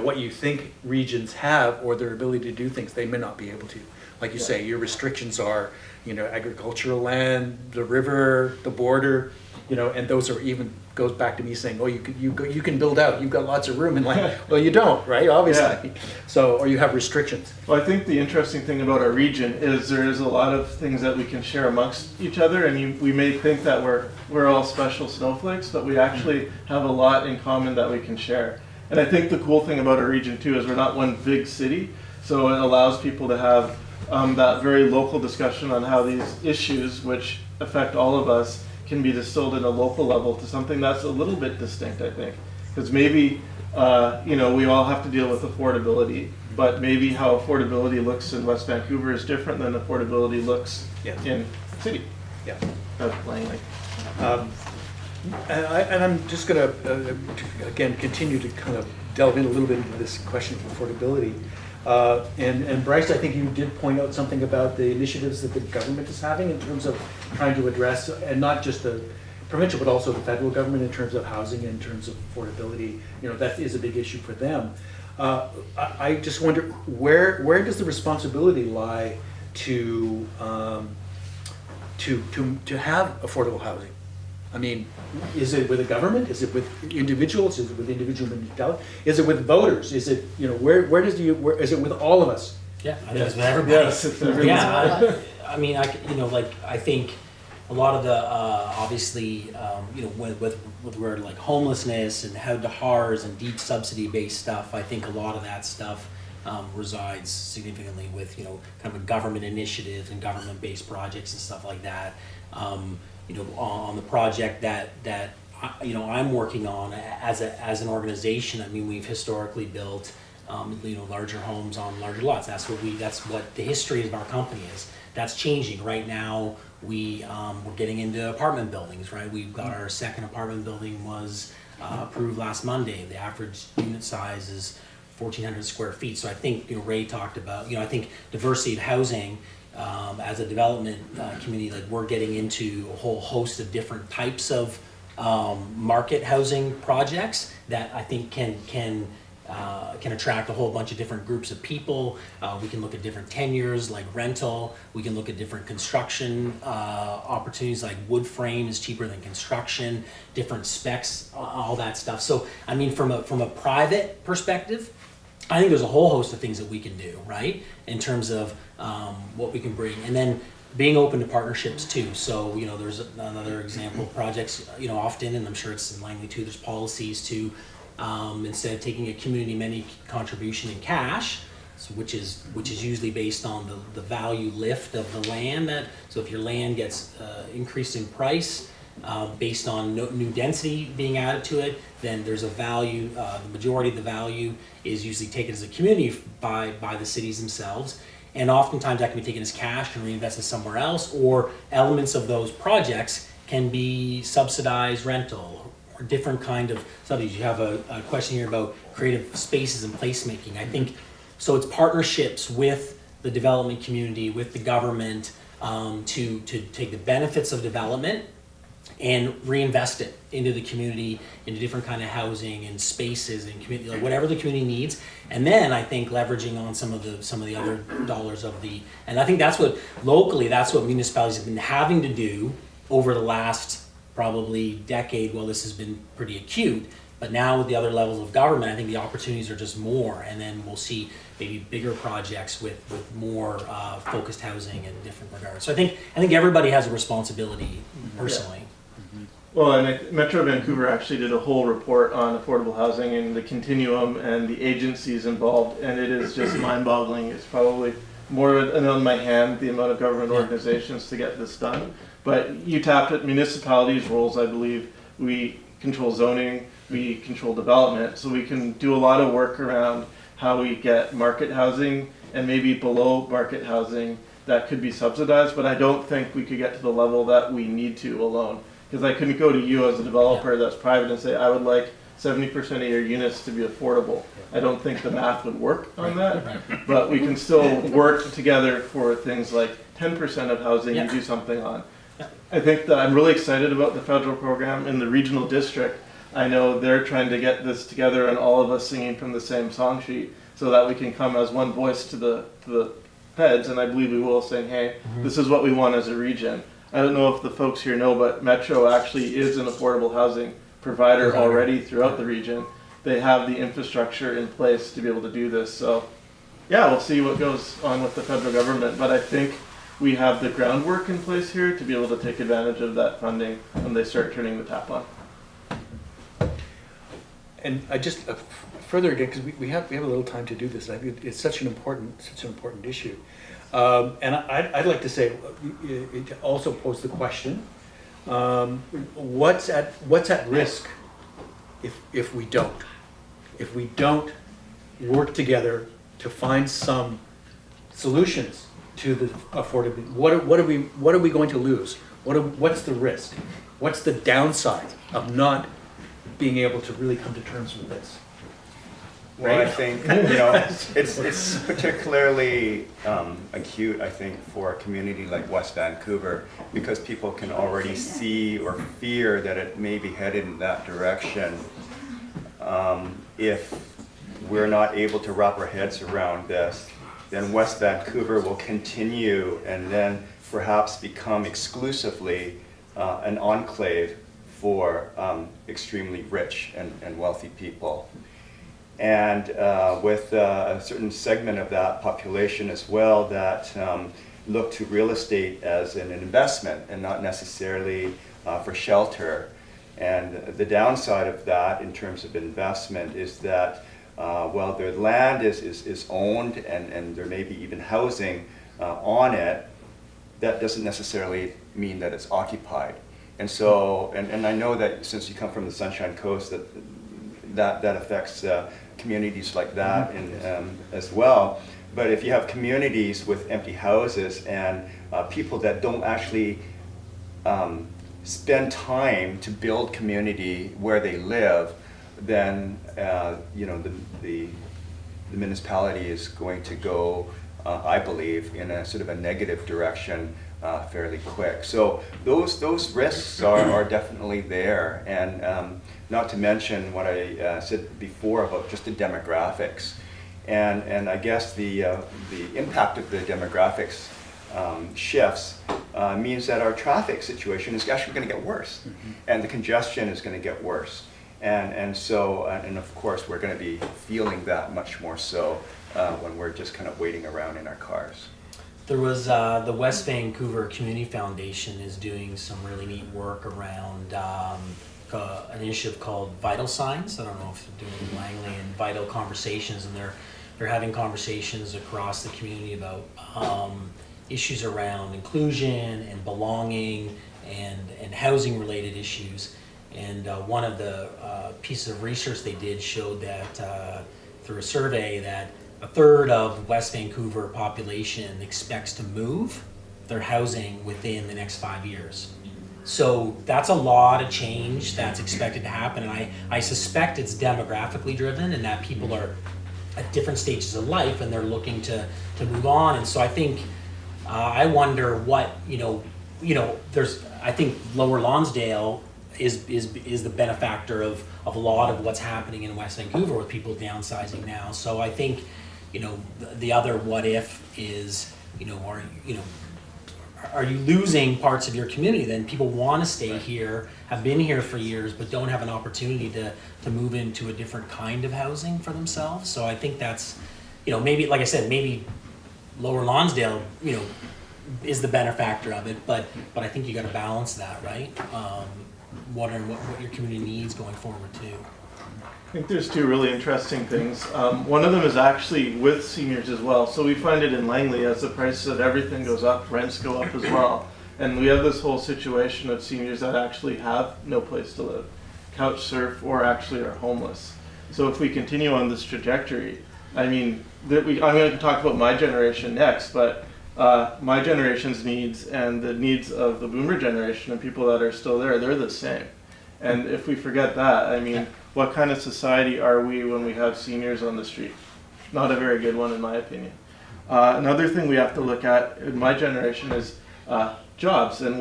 what you think regions have or their ability to do things, they may not be able to. Like you say, your restrictions are, agricultural land, the river, the border, and those are even goes back to me saying, oh, you can build out, you've got lots of room in land. Well, you don't, right? Obviously. Yeah. So, or you have restrictions. Well, I think the interesting thing about our region is there is a lot of things that we can share amongst each other, and we may think that we're all special snowflakes, but we actually have a lot in common that we can share. And I think the cool thing about our region too is we're not one big city, so it allows people to have that very local discussion on how these issues, which affect all of us, can be distilled at a local level to something that's a little bit distinct, I think. Because maybe, we all have to deal with affordability, but maybe how affordability looks in West Vancouver is different than affordability looks in the city. Yeah. Langley. And I'm just going to, again, continue to kind of delve in a little bit into this question of affordability. And Bryce, I think you did point out something about the initiatives that the government is having in terms of trying to address, and not just the provincial, but also the federal government in terms of housing, in terms of affordability. That is a big issue for them. I just wonder, where does the responsibility lie to have affordable housing? I mean, is it with the government? Is it with individuals? Is it with individual municipalities? Is it with voters? Is it, where is it with all of us? Yeah, I think it's with everybody. Yes, it's everybody. Yeah, I mean, I think a lot of the obviously, with where like homelessness and how DHARS and deep subsidy-based stuff, I think a lot of that stuff resides significantly with kind of a government initiative and government-based projects and stuff like that. On the project that I'm working on as an organization, I mean, we've historically built larger homes on larger lots. That's what the history of our company is. That's changing right now. We're getting into apartment buildings, right? We've got our second apartment building was approved last Monday. The average unit size is 1,400 square feet. So I think Ray talked about I think diversity of housing as a development community. Like we're getting into a whole host of different types of market housing projects that I think can attract a whole bunch of different groups of people. We can look at different tenures like rental. We can look at different construction opportunities like wood frame is cheaper than construction, different specs, all that stuff. So I mean from a private perspective, I think there's a whole host of things that we can do, right? In terms of what we can bring. And then being open to partnerships too. So, there's another example of projects, often, and I'm sure it's in Langley too, there's policies to, instead of taking a community money contribution in cash, so which is usually based on the value lift of the land. So if your land gets increased in price based on new density being added to it, then there's a value, the majority of the value is usually taken as a community by the cities themselves. And oftentimes that can be taken as cash and reinvested somewhere else, or elements of those projects can be subsidized rental or different kind of subsidies. You have a question here about creative spaces and placemaking. I think, so it's partnerships with the development community, with the government, to take the benefits of development and reinvest it into the community, into different kind of housing and spaces and community, like whatever the community needs. And then I think leveraging on some of the other dollars and I think that's what municipalities have been having to do over the last probably decade. Well, this has been pretty acute, but now with the other levels of government, I think the opportunities are just more, and then we'll see maybe bigger projects with more focused housing in different regards. So I think everybody has a responsibility personally. Well, and Metro Vancouver actually did a whole report on affordable housing and the continuum and the agencies involved, and it is just mind-boggling. It's probably more than on my hand, the amount of government organizations to get this done. But you tapped at municipalities' roles, I believe. We control zoning, we control development, so we can do a lot of work around how we get market housing and maybe below market housing that could be subsidized, but I don't think we could get to the level that we need to alone. Because I couldn't go to you as a developer that's private and say, I would like 70% of your units to be affordable. I don't think the math would work on that, but we can still work together for things like 10% of housing you do something on. I think that I'm really excited about the federal program in the regional district. I know they're trying to get this together and all of us singing from the same song sheet so that we can come as one voice to the feds, and I believe we will, saying, hey, this is what we want as a region. I don't know if the folks here know, but Metro actually is an affordable housing provider already throughout the region. They have the infrastructure in place to be able to do this. So yeah, we'll see what goes on with the federal government, but I think we have the groundwork in place here to be able to take advantage of that funding when they start turning the tap on. And I just further again, because we have a little time to do this. I mean, it's such an important issue. And I'd like to say, it also pose the question: what's at risk if we don't work together to find some solutions to the affordability? What are we going to lose? What's the risk? What's the downside of not being able to really come to terms with this? Well, I think, it's particularly acute, I think, for a community like West Vancouver, because people can already see or fear that it may be headed in that direction if we're not able to wrap our heads around this. Then West Vancouver will continue and then perhaps become exclusively an enclave for extremely rich and wealthy people. And with a certain segment of that population as well that look to real estate as an investment and not necessarily for shelter. And the downside of that in terms of investment is that while their land is owned and there may be even housing on it, that doesn't necessarily mean that it's occupied. And so, and I know that since you come from the Sunshine Coast, that that affects communities like that as well. But if you have communities with empty houses and people that don't actually spend time to build community where they live, then the municipality is going to go, I believe, in a sort of a negative direction fairly quick. So those risks are definitely there, and not to mention what I said before about just the demographics, and I guess the impact of the demographics shifts means that our traffic situation is actually going to get worse, and the congestion is going to get worse. And so, and of course, we're going to be feeling that much more so when we're just kind of waiting around in our cars. There was the West Vancouver Community Foundation is doing some really neat work around an initiative called Vital Signs. I don't know if they're doing Langley and Vital Conversations, and they're having conversations across the community about issues around inclusion and belonging and housing related issues. And one of the pieces of research they did showed that through a survey that a third of West Vancouver population expects to move their housing within the next 5 years. So that's a lot of change that's expected to happen, and I suspect it's demographically driven, and that people are at different stages of life and they're looking to move on. And so I think I wonder what there's, I think Lower Lonsdale is the benefactor of a lot of what's happening in West Vancouver with people downsizing now. So I think the other what if is are you losing parts of your community? Then people want to stay here, have been here for years, but don't have an opportunity to move into a different kind of housing for themselves. So I think that's maybe, like I said, maybe Lower Lonsdale is the benefactor of it, but I think you got to balance that, right? What your community needs going forward too. I think there's two really interesting things. One of them is actually with seniors as well. So we find it in Langley, as the price of everything goes up, rents go up as well. And we have this whole situation of seniors that actually have no place to live, couch surf, or actually are homeless. So if we continue on this trajectory, I mean, I'm going to talk about my generation next, but my generation's needs and the needs of the boomer generation and people that are still there, they're the same. And if we forget that, I mean, what kind of society are we when we have seniors on the street? Not a very good one, in my opinion. Another thing we have to look at in my generation is jobs. And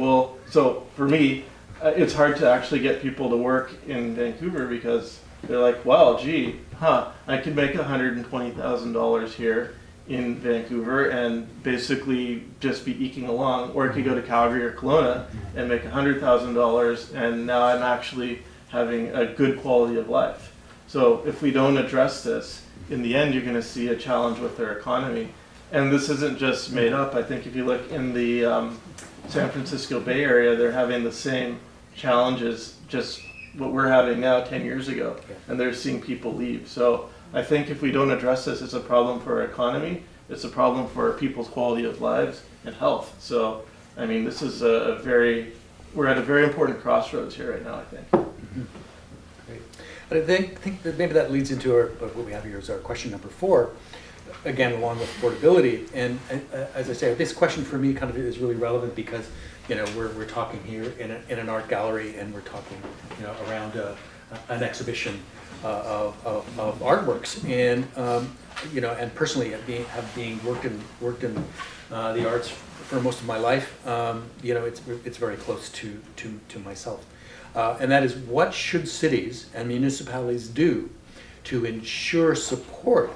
so for me, it's hard to actually get people to work in Vancouver because they're like, well, gee, I could make $120,000 here in Vancouver and basically just be eking along, or I could go to Calgary or Kelowna and make $100,000, and now I'm actually having a good quality of life. So if we don't address this, in the end, you're going to see a challenge with their economy. And this isn't just made up. I think if you look in the San Francisco Bay Area, they're having the same challenges, just what we're having now 10 years ago, and they're seeing people leave. So I think if we don't address this, it's a problem for our economy, it's a problem for people's quality of lives and health. So, I mean, this is we're at a very important crossroads here right now, I think. Great. But I think that maybe that leads into what we have here is our question number 4, again, along with affordability. And as I say, this question for me kind of is really relevant because, we're talking here in an art gallery, and we're talking, around an exhibition of artworks, and and personally, being worked in the arts for most of my life, it's very close to myself, and that is, what should cities and municipalities do to ensure support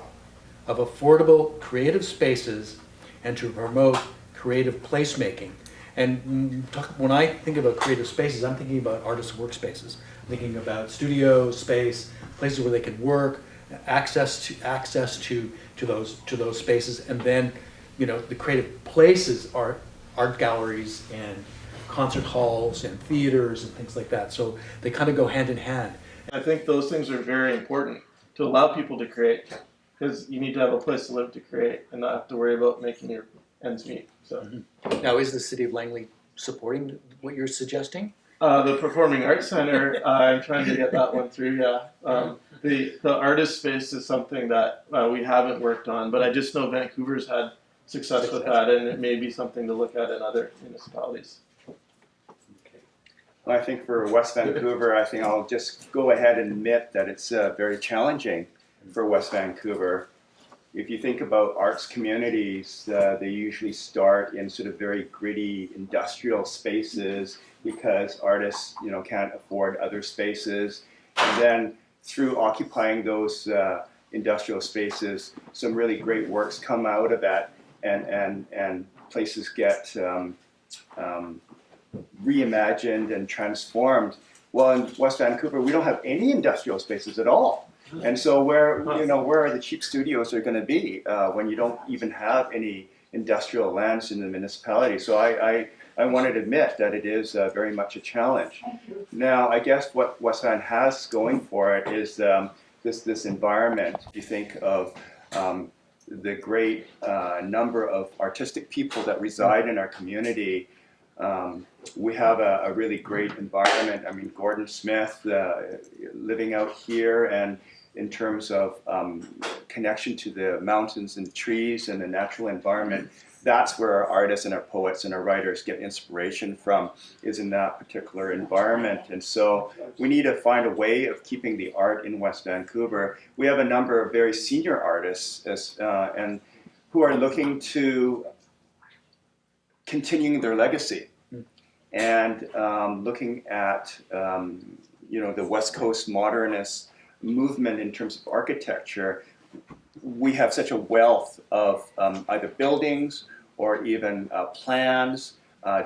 of affordable creative spaces and to promote creative placemaking? And when I think about creative spaces, I'm thinking about artist workspaces. I'm thinking about studio space, places where they can work, access to those spaces, and then the creative places are art galleries and concert halls and theaters and things like that. So they kind of go hand in hand. I think those things are very important to allow people to create, because you need to have a place to live to create and not have to worry about making your ends meet. So Now, is the City of Langley supporting what you're suggesting? The Performing Arts Center, I'm trying to get that one through, yeah. The artist space is something that we haven't worked on, but I just know Vancouver's had success with that, and it may be something to look at in other municipalities. Well, I think for West Vancouver, I think I'll just go ahead and admit that it's very challenging for West Vancouver. If you think about arts communities, they usually start in sort of very gritty industrial spaces because artists, can't afford other spaces. And then through occupying those industrial spaces, some really great works come out of that, and places get reimagined and transformed. Well, in West Vancouver, we don't have any industrial spaces at all. And so where are the cheap studios are going to be when you don't even have any industrial lands in the municipality? So I want to admit that it is very much a challenge. Now, I guess what West Van has going for it is this environment. You think of the great number of artistic people that reside in our community. We have a really great environment. I mean, Gordon Smith living out here, and in terms of connection to the mountains and trees and the natural environment, that's where our artists and our poets and our writers get inspiration from, is in that particular environment. And so we need to find a way of keeping the art in West Vancouver. We have a number of very senior artists and who are looking to continuing their legacy and looking at the West Coast modernist movement in terms of architecture. We have such a wealth of either buildings or even plans,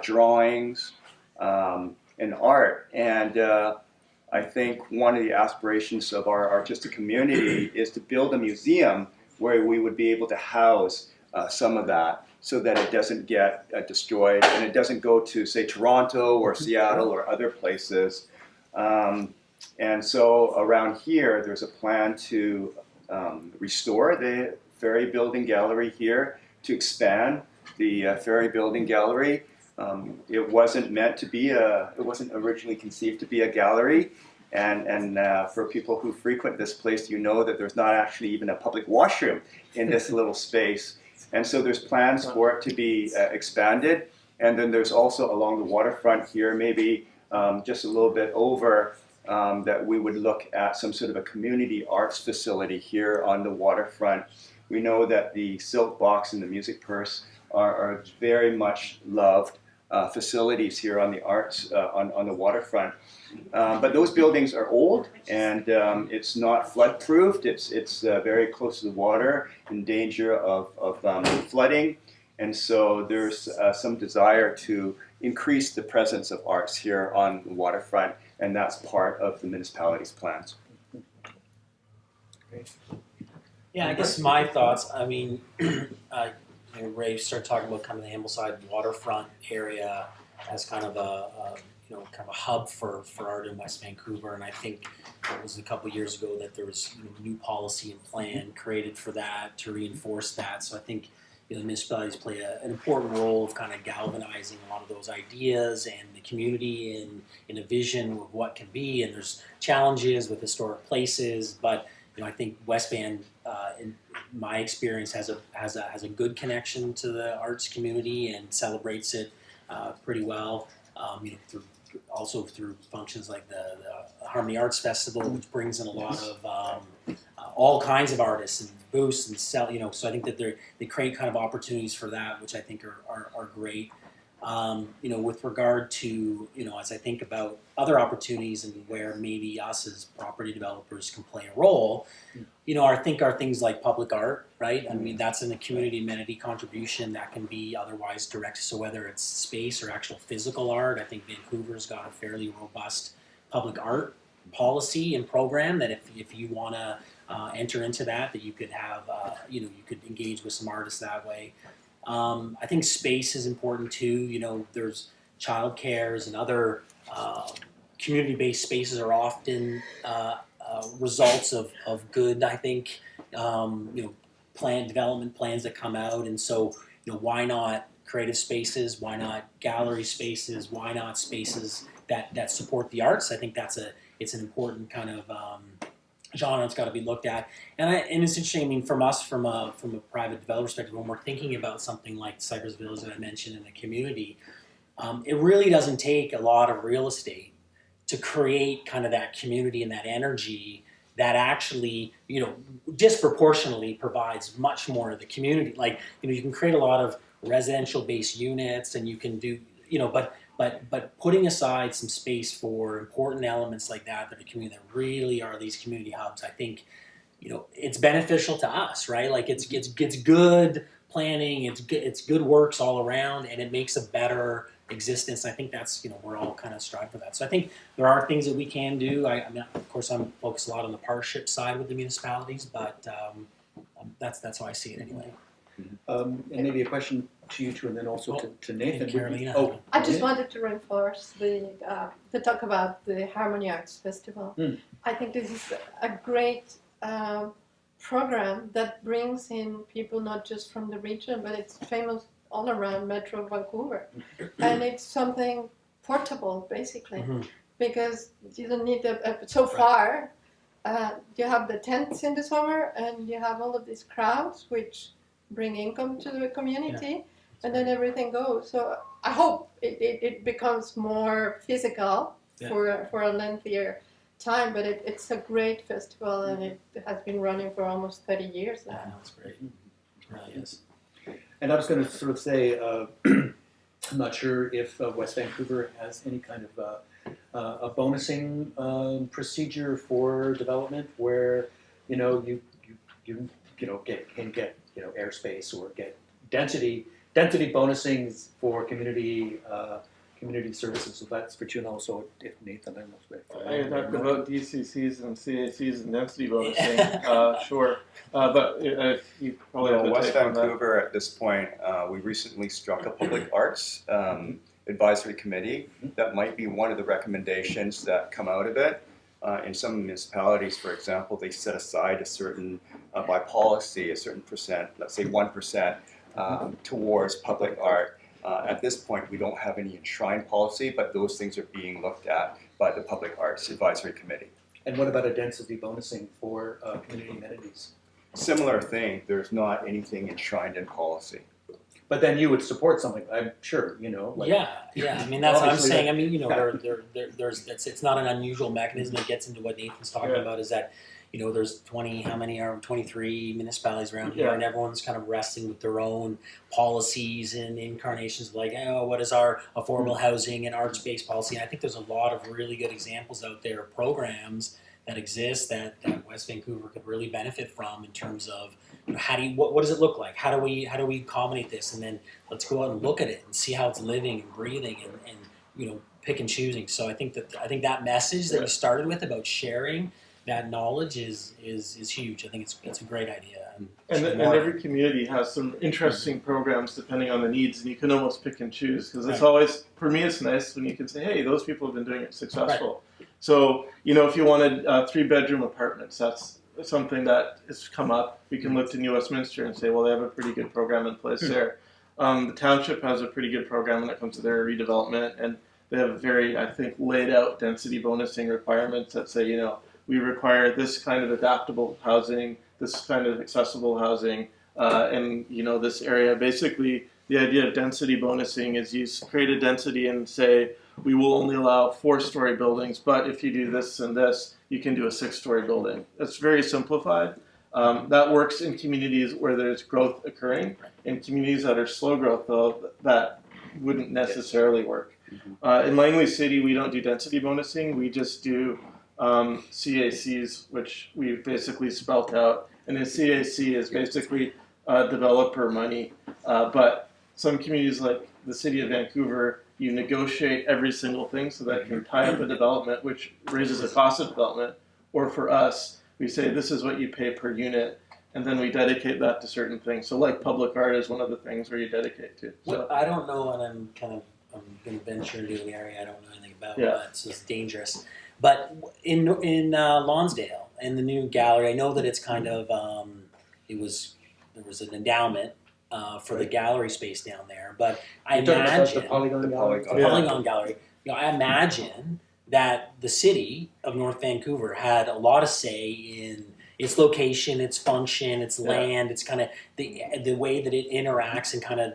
drawings, and art. And I think one of the aspirations of our artistic community is to build a museum where we would be able to house some of that, so that it doesn't get destroyed and it doesn't go to, say, Toronto or Seattle or other places. And so around here, there's a plan to restore the Ferry Building Gallery here, to expand the Ferry Building Gallery. It wasn't meant to be it wasn't originally conceived to be a gallery. And for people who frequent this place, you know that there's not actually even a public washroom in this little space. And so there's plans for it to be expanded. And then there's also along the waterfront here, maybe just a little bit over, that we would look at some sort of a community arts facility here on the waterfront. We know that the Silk Box and the Music Purse are very much loved facilities here on the arts, on the waterfront. But those buildings are old, and it's not flood-proofed. It's very close to the water, in danger of flooding. And so there's some desire to increase the presence of arts here on the waterfront, and that's part of the municipality's plans. Yeah, I guess my thoughts, I mean, Ray started talking about kind of the Ambleside waterfront area as kind of a hub for art in West Vancouver, and I think it was a couple of years ago that there was new policy and plan created for that to reinforce that. So I think the municipalities play an important role of kind of galvanizing a lot of those ideas and the community in a vision of what can be. And there's challenges with historic places, but I think West Van, in my experience, has a good connection to the arts community and celebrates it pretty well. Through functions like the Harmony Arts Festival, which brings in a lot of all kinds of artists and booths and sell. So I think that they create kind of opportunities for that, which I think are great. With regard to, as I think about other opportunities and where maybe us as property developers can play a role, I think are things like public art, right? I mean, that's in the community amenity contribution that can be otherwise direct. So whether it's space or actual physical art, I think Vancouver's got a fairly robust public art policy and program that if you want to enter into that you could have, you could engage with some artists that way. I think space is important too. There's childcares and other community-based spaces are often results of good, I think, development plans that come out. And so, why not creative spaces? Why not gallery spaces? Why not spaces that support the arts. I think it's an important kind of genre that's got to be looked at. And it's interesting. I mean, from a private developer perspective, when we're thinking about something like Cypress Village that I mentioned in the community, it really doesn't take a lot of real estate to create kind of that community and that energy that actually, disproportionately provides much more of the community. Like, you can create a lot of residential-based units, and you can do, but putting aside some space for important elements like that a community that really are these community hubs, I think, it's beneficial to us, right? Like it's good planning, it's good works all around, and it makes a better existence. I think that's, we're all kind of strive for that. So I think there are things that we can do. I mean, of course, I'm focused a lot on the partnership side with the municipalities, but that's how I see it anyway. And maybe a question to you two, and then also to Nathan. Carolina. Oh, I just wanted to reinforce to talk about the Harmony Arts Festival. I think this is a great program that brings in people not just from the region, but it's famous all around Metro Vancouver. And it's something portable, basically, because you don't need so far. You have the tents in the summer, and you have all of these crowds, which bring income to the community, and then everything goes. So I hope it becomes more physical for a lengthier time, but it's a great festival, and it has been running for almost 30 years now. Yeah, that's great. It really is. And I was going to sort of say, I'm not sure if West Vancouver has any kind of a bonusing procedure for development where you can get airspace or get density bonusing for community services. So that's for you, and also if Nathan, I'm not I talked about DCCs and CACs and density bonusing, sure. But you probably have to West take on that. Vancouver at this point, we recently struck a public arts advisory committee. That might be one of the recommendations that come out of it. In some municipalities, for example, they set aside a certain, by policy, a certain percent, let's say 1%, towards public art. At this point, we don't have any enshrined policy, but those things are being looked at by the Public Arts Advisory Committee. And what about a density bonusing for community amenities? Similar thing, there's not anything enshrined in policy. But then you would support something, I'm sure, Like, Yeah. I mean, that's what I'm Obviously, saying. I mean, there's it's not an unusual mechanism. It gets into what Nathan's talking about. Is that there's 23 municipalities around here, and everyone's kind of wrestling with their own policies and incarnations. Like, what is our affordable housing and arts-based policy? And I think there's a lot of really good examples out there, programs that exist that West Vancouver could really benefit from in terms of what does it look like? How do we accommodate this? And then let's go out and look at it and see how it's living and breathing and pick and choosing. So I think that message that you started with about sharing that knowledge is huge. I think it's a great idea. And every community has some interesting programs depending on the needs, and you can almost pick and choose because it's always, for me, it's nice when you can say, hey, those people have been doing it successful. Right. So, if you wanted 3-bedroom apartments, that's something that has come up. We can look to New Westminster and say, well, they have a pretty good program in place there. The township has a pretty good program when it comes to their redevelopment, and they have very, I think, laid out density bonusing requirements that say, we require this kind of adaptable housing, this kind of accessible housing, and this area. Basically, the idea of density bonusing is you create a density and say, we will only allow 4-story buildings, but if you do this and this, you can do a 6-story building. It's very simplified. That works in communities where there's growth occurring. In communities that are slow growth, though, that wouldn't necessarily work. In Langley City, we don't do density bonusing. We just do CACs, which we've basically spelt out. And a CAC is basically developer money. But some communities like the City of Vancouver, you negotiate every single thing so that it can tie up a development, which raises the cost of development. Or for us, we say this is what you pay per unit, and then we dedicate that to certain things. So like public art is one of the things where you dedicate to. So I don't know, and I'm going to venture into an area I don't know anything about, but it's just dangerous. But in Lonsdale, in the new gallery, I know that it's kind of, there was an endowment for the gallery space down there, but I imagine the Polygon Gallery. Polygon Gallery. I imagine that the city of North Vancouver had a lot of say in its location, its function, its land, its kind of the way that it interacts and kind of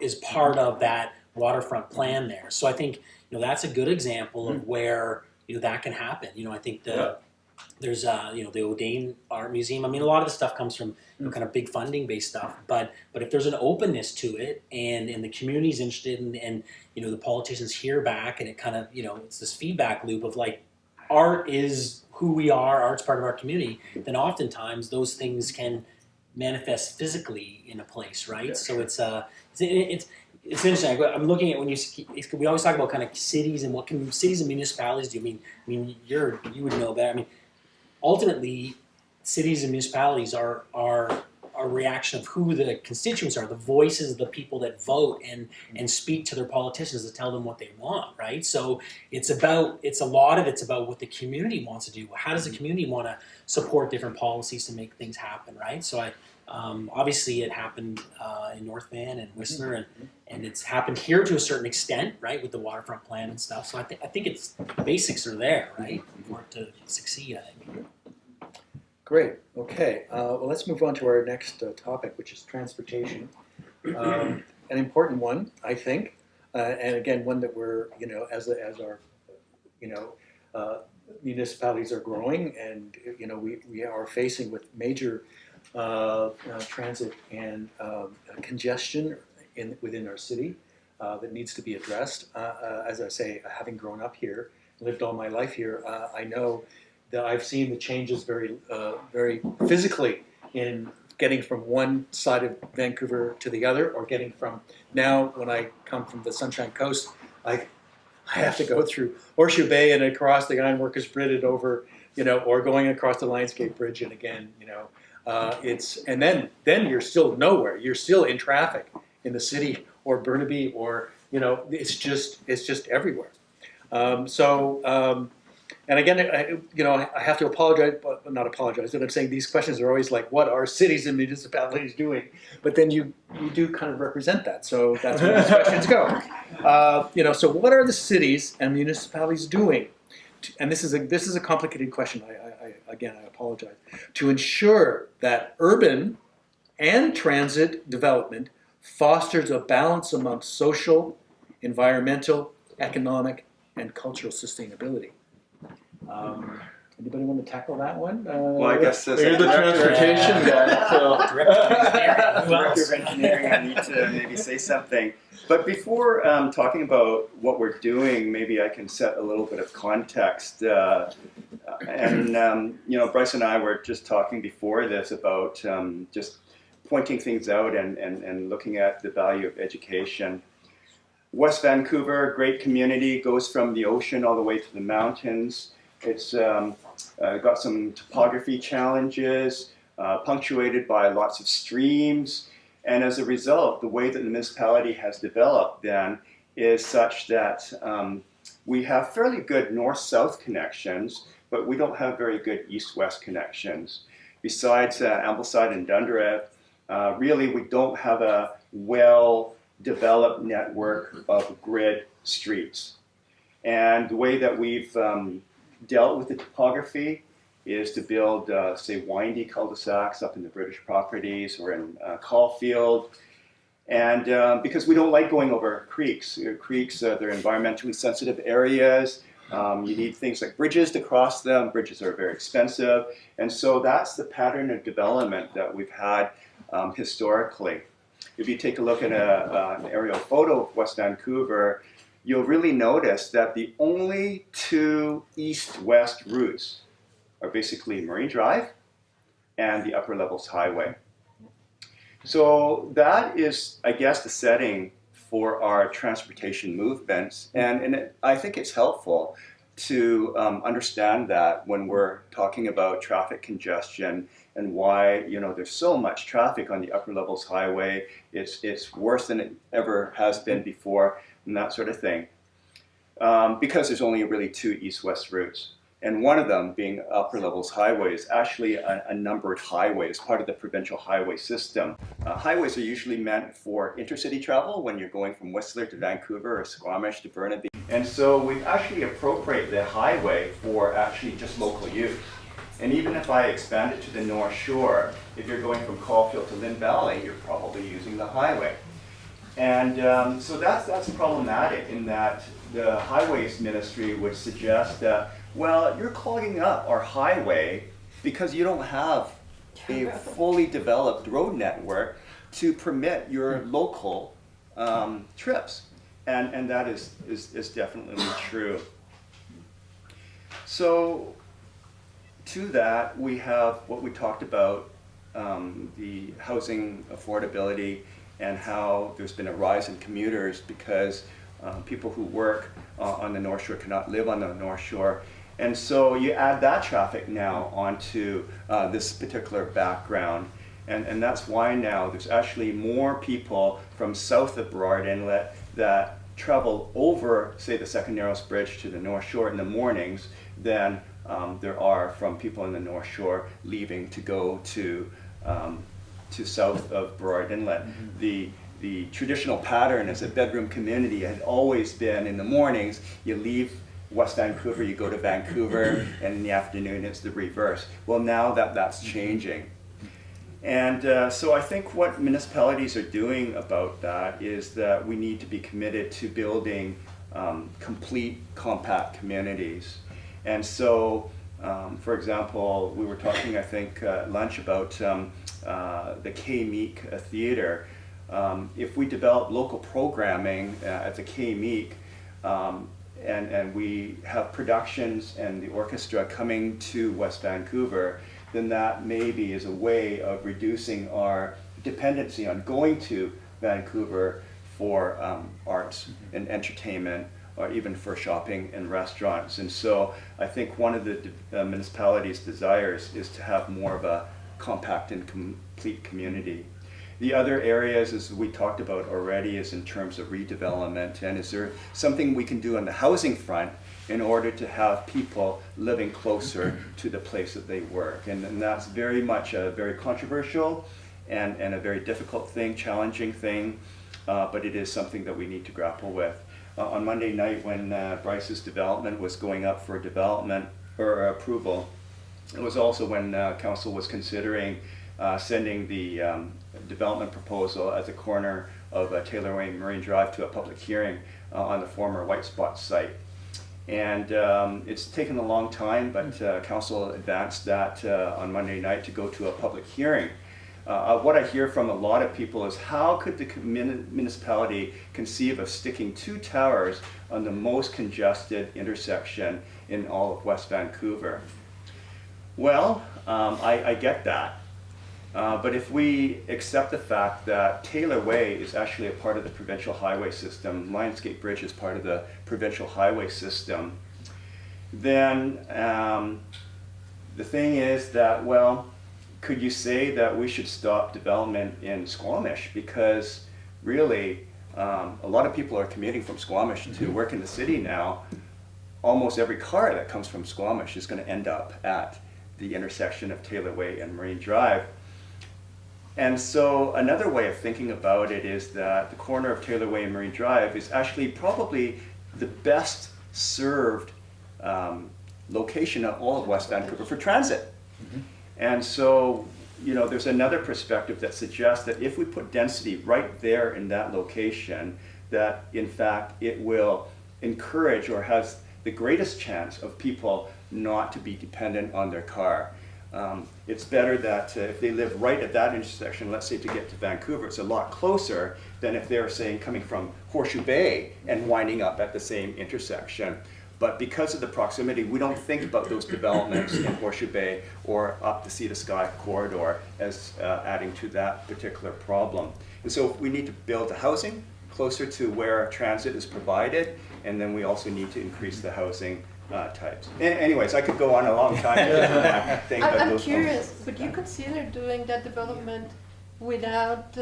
is part of that waterfront plan there. So I think that's a good example of where that can happen. I think there's the Odane Art Museum. I mean, a lot of the stuff comes from kind of big funding based stuff, but if there's an openness to it and the community's interested and the politicians hear back and it kind of it's this feedback loop of like art is who we are, art's part of our community, then oftentimes those things can manifest physically in a place, right? Yeah, so it's interesting. I'm looking at we always talk about kind of cities and what can cities and municipalities do. I mean, you would know better. I mean, ultimately, cities and municipalities are a reaction of who the constituents are, the voices of the people that vote and speak to their politicians to tell them what they want, right? So it's a lot of it's about what the community wants to do. How does the community want to support different policies to make things happen, right? So obviously it happened in North Van and Whistler, and it's happened here to a certain extent, right, with the waterfront plan and stuff. So I think it's the basics are there, right, for it to succeed. I think. Great. Okay. Well, let's move on to our next topic, which is transportation. An important one, I think, and again, one that we're as our municipalities are growing, and we are facing with major transit and congestion within our city that needs to be addressed. As I say, having grown up here, lived all my life here, I know that I've seen the changes very physically in getting from one side of Vancouver to the other, or getting from now when I come from the Sunshine Coast, I have to go through Horseshoe Bay and across the Ironworkers Bridge and over, or going across the Lionsgate Bridge and again, and then you're still nowhere. You're still in traffic in the city or Burnaby or it's just everywhere. And again, I have to apologize, but not apologize. But I'm saying these questions are always like, what are cities and municipalities doing? But then you do kind of represent that, so that's where these questions go. So what are the cities and municipalities doing? And this is a complicated question. I apologize. To ensure that urban and transit development fosters a balance among social, environmental, economic, and cultural sustainability. Anybody want to tackle that one? Well, I guess as you're the transportation guy, so Director of Engineering, I need to maybe say something. But before talking about what we're doing, maybe I can set a little bit of context. Bryce and I were just talking before this about just pointing things out and looking at the value of education. West Vancouver, great community, goes from the ocean all the way to the mountains. It's got some topography challenges, punctuated by lots of streams. And as a result, the way that the municipality has developed then is such that we have fairly good north-south connections, but we don't have very good east-west connections. Besides Ambleside and Dunderave, really we don't have a well-developed network of grid streets. And the way that we've dealt with the topography is to build, say, windy cul-de-sacs up in the British properties or in Caulfield. And because we don't like going over creeks. Creeks, they're environmentally sensitive areas. You need things like bridges to cross them. Bridges are very expensive. And so that's the pattern of development that we've had historically. If you take a look at an aerial photo of West Vancouver, you'll really notice that the only two east-west routes are basically Marine Drive and the Upper Levels Highway. So that is, I guess, the setting for our transportation movements. And I think it's helpful to understand that when we're talking about traffic congestion and why there's so much traffic on the Upper Levels Highway. It's worse than it ever has been before, and that sort of thing. Because there's only really two east-west routes. And one of them, being upper levels highway, is actually a numbered highway as part of the provincial highway system. Highways are usually meant for intercity travel when you're going from Whistler to Vancouver or Squamish to Burnaby. And so we've actually appropriated the highway for actually just local use. And even if I expand it to the North Shore, if you're going from Caulfield to Lynn Valley, you're probably using the highway. And so that's problematic in that the Highways Ministry would suggest that, well, you're clogging up our highway because you don't have a fully developed road network to permit your local trips. And that is definitely true. So to that, we have what we talked about, the housing affordability and how there's been a rise in commuters because people who work on the North Shore cannot live on the North Shore. And so you add that traffic now onto this particular background. And that's why now there's actually more people from south of Burrard Inlet that travel over, say, the Second Narrows Bridge to the North Shore in the mornings than there are from people in the North Shore leaving to go to south of Burrard Inlet. The traditional pattern as a bedroom community had always been in the mornings, you leave West Vancouver, you go to Vancouver, and in the afternoon it's the reverse. Well, now that's changing. And so I think what municipalities are doing about that is that we need to be committed to building complete compact communities. And so, for example, we were talking, I think, at lunch about the K-Meek Theatre. If we develop local programming at the K-Meek, and we have productions and the orchestra coming to West Vancouver, then that maybe is a way of reducing our dependency on going to Vancouver for arts and entertainment, or even for shopping and restaurants. And so I think one of the municipality's desires is to have more of a compact and complete community. The other areas, as we talked about already, is in terms of redevelopment, and is there something we can do on the housing front in order to have people living closer to the place that they work. And that's very much a very controversial and a very difficult thing, challenging thing, but it is something that we need to grapple with. On Monday night when Bryce's development was going up for development or approval, it was also when council was considering sending the development proposal at the corner of Taylor Way and Marine Drive to a public hearing on the former White Spot site. And it's taken a long time, but council advanced that on Monday night to go to a public hearing. What I hear from a lot of people is, how could the municipality conceive of sticking 2 towers on the most congested intersection in all of West Vancouver? Well, I get that. But if we accept the fact that Taylor Way is actually a part of the provincial highway system, Lionsgate Bridge is part of the provincial highway system, then the thing is that, well, could you say that we should stop development in Squamish? Because really, a lot of people are commuting from Squamish to work in the city now. Almost every car that comes from Squamish is going to end up at the intersection of Taylor Way and Marine Drive. And so another way of thinking about it is that the corner of Taylor Way and Marine Drive is actually probably the best served location of all of West Vancouver for transit. And so, you know, there's another perspective that suggests that if we put density right there in that location, that in fact it will encourage or has the greatest chance of people not to be dependent on their car. It's better that if they live right at that intersection, let's say to get to Vancouver, it's a lot closer than if they're saying coming from Horseshoe Bay and winding up at the same intersection. But because of the proximity, we don't think about those developments in Horseshoe Bay or up the Sea to Sky corridor as adding to that particular problem. And so we need to build the housing closer to where transit is provided, and then we also need to increase the housing types. Anyways, I could go on a long time. I'm curious, would you consider doing that development without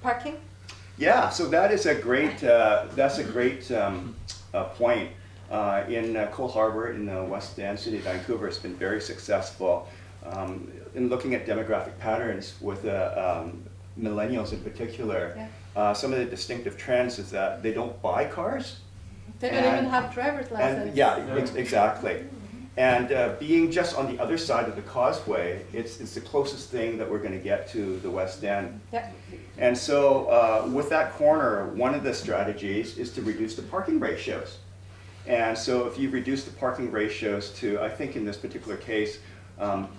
parking? Yeah, so that is a great, point. in Cole Harbour in the West End, City of Vancouver, has been very successful in looking at demographic patterns with millennials in particular. Some of the distinctive trends is that they don't buy cars. They don't even have driver's license. And yeah, exactly. And being just on the other side of the causeway, it's the closest thing that we're going to get to the West End. Yeah. And so with that corner, one of the strategies is to reduce the parking ratios. And so if you reduce the parking ratios to, I think in this particular case,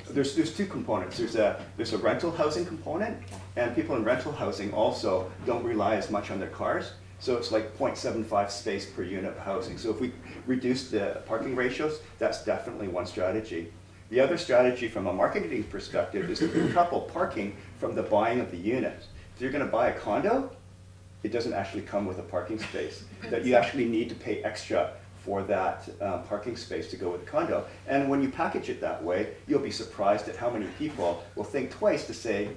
there's two components. There's a rental housing component, and people in rental housing also don't rely as much on their cars. So it's like 0.75 space per unit of housing. So if we reduce the parking ratios, that's definitely one strategy. The other strategy from a marketing perspective is to decouple parking from the buying of the unit. If you're going to buy a condo, it doesn't actually come with a parking space. That you actually need to pay extra for that parking space to go with the condo. And when you package it that way, you'll be surprised at how many people will think twice to say,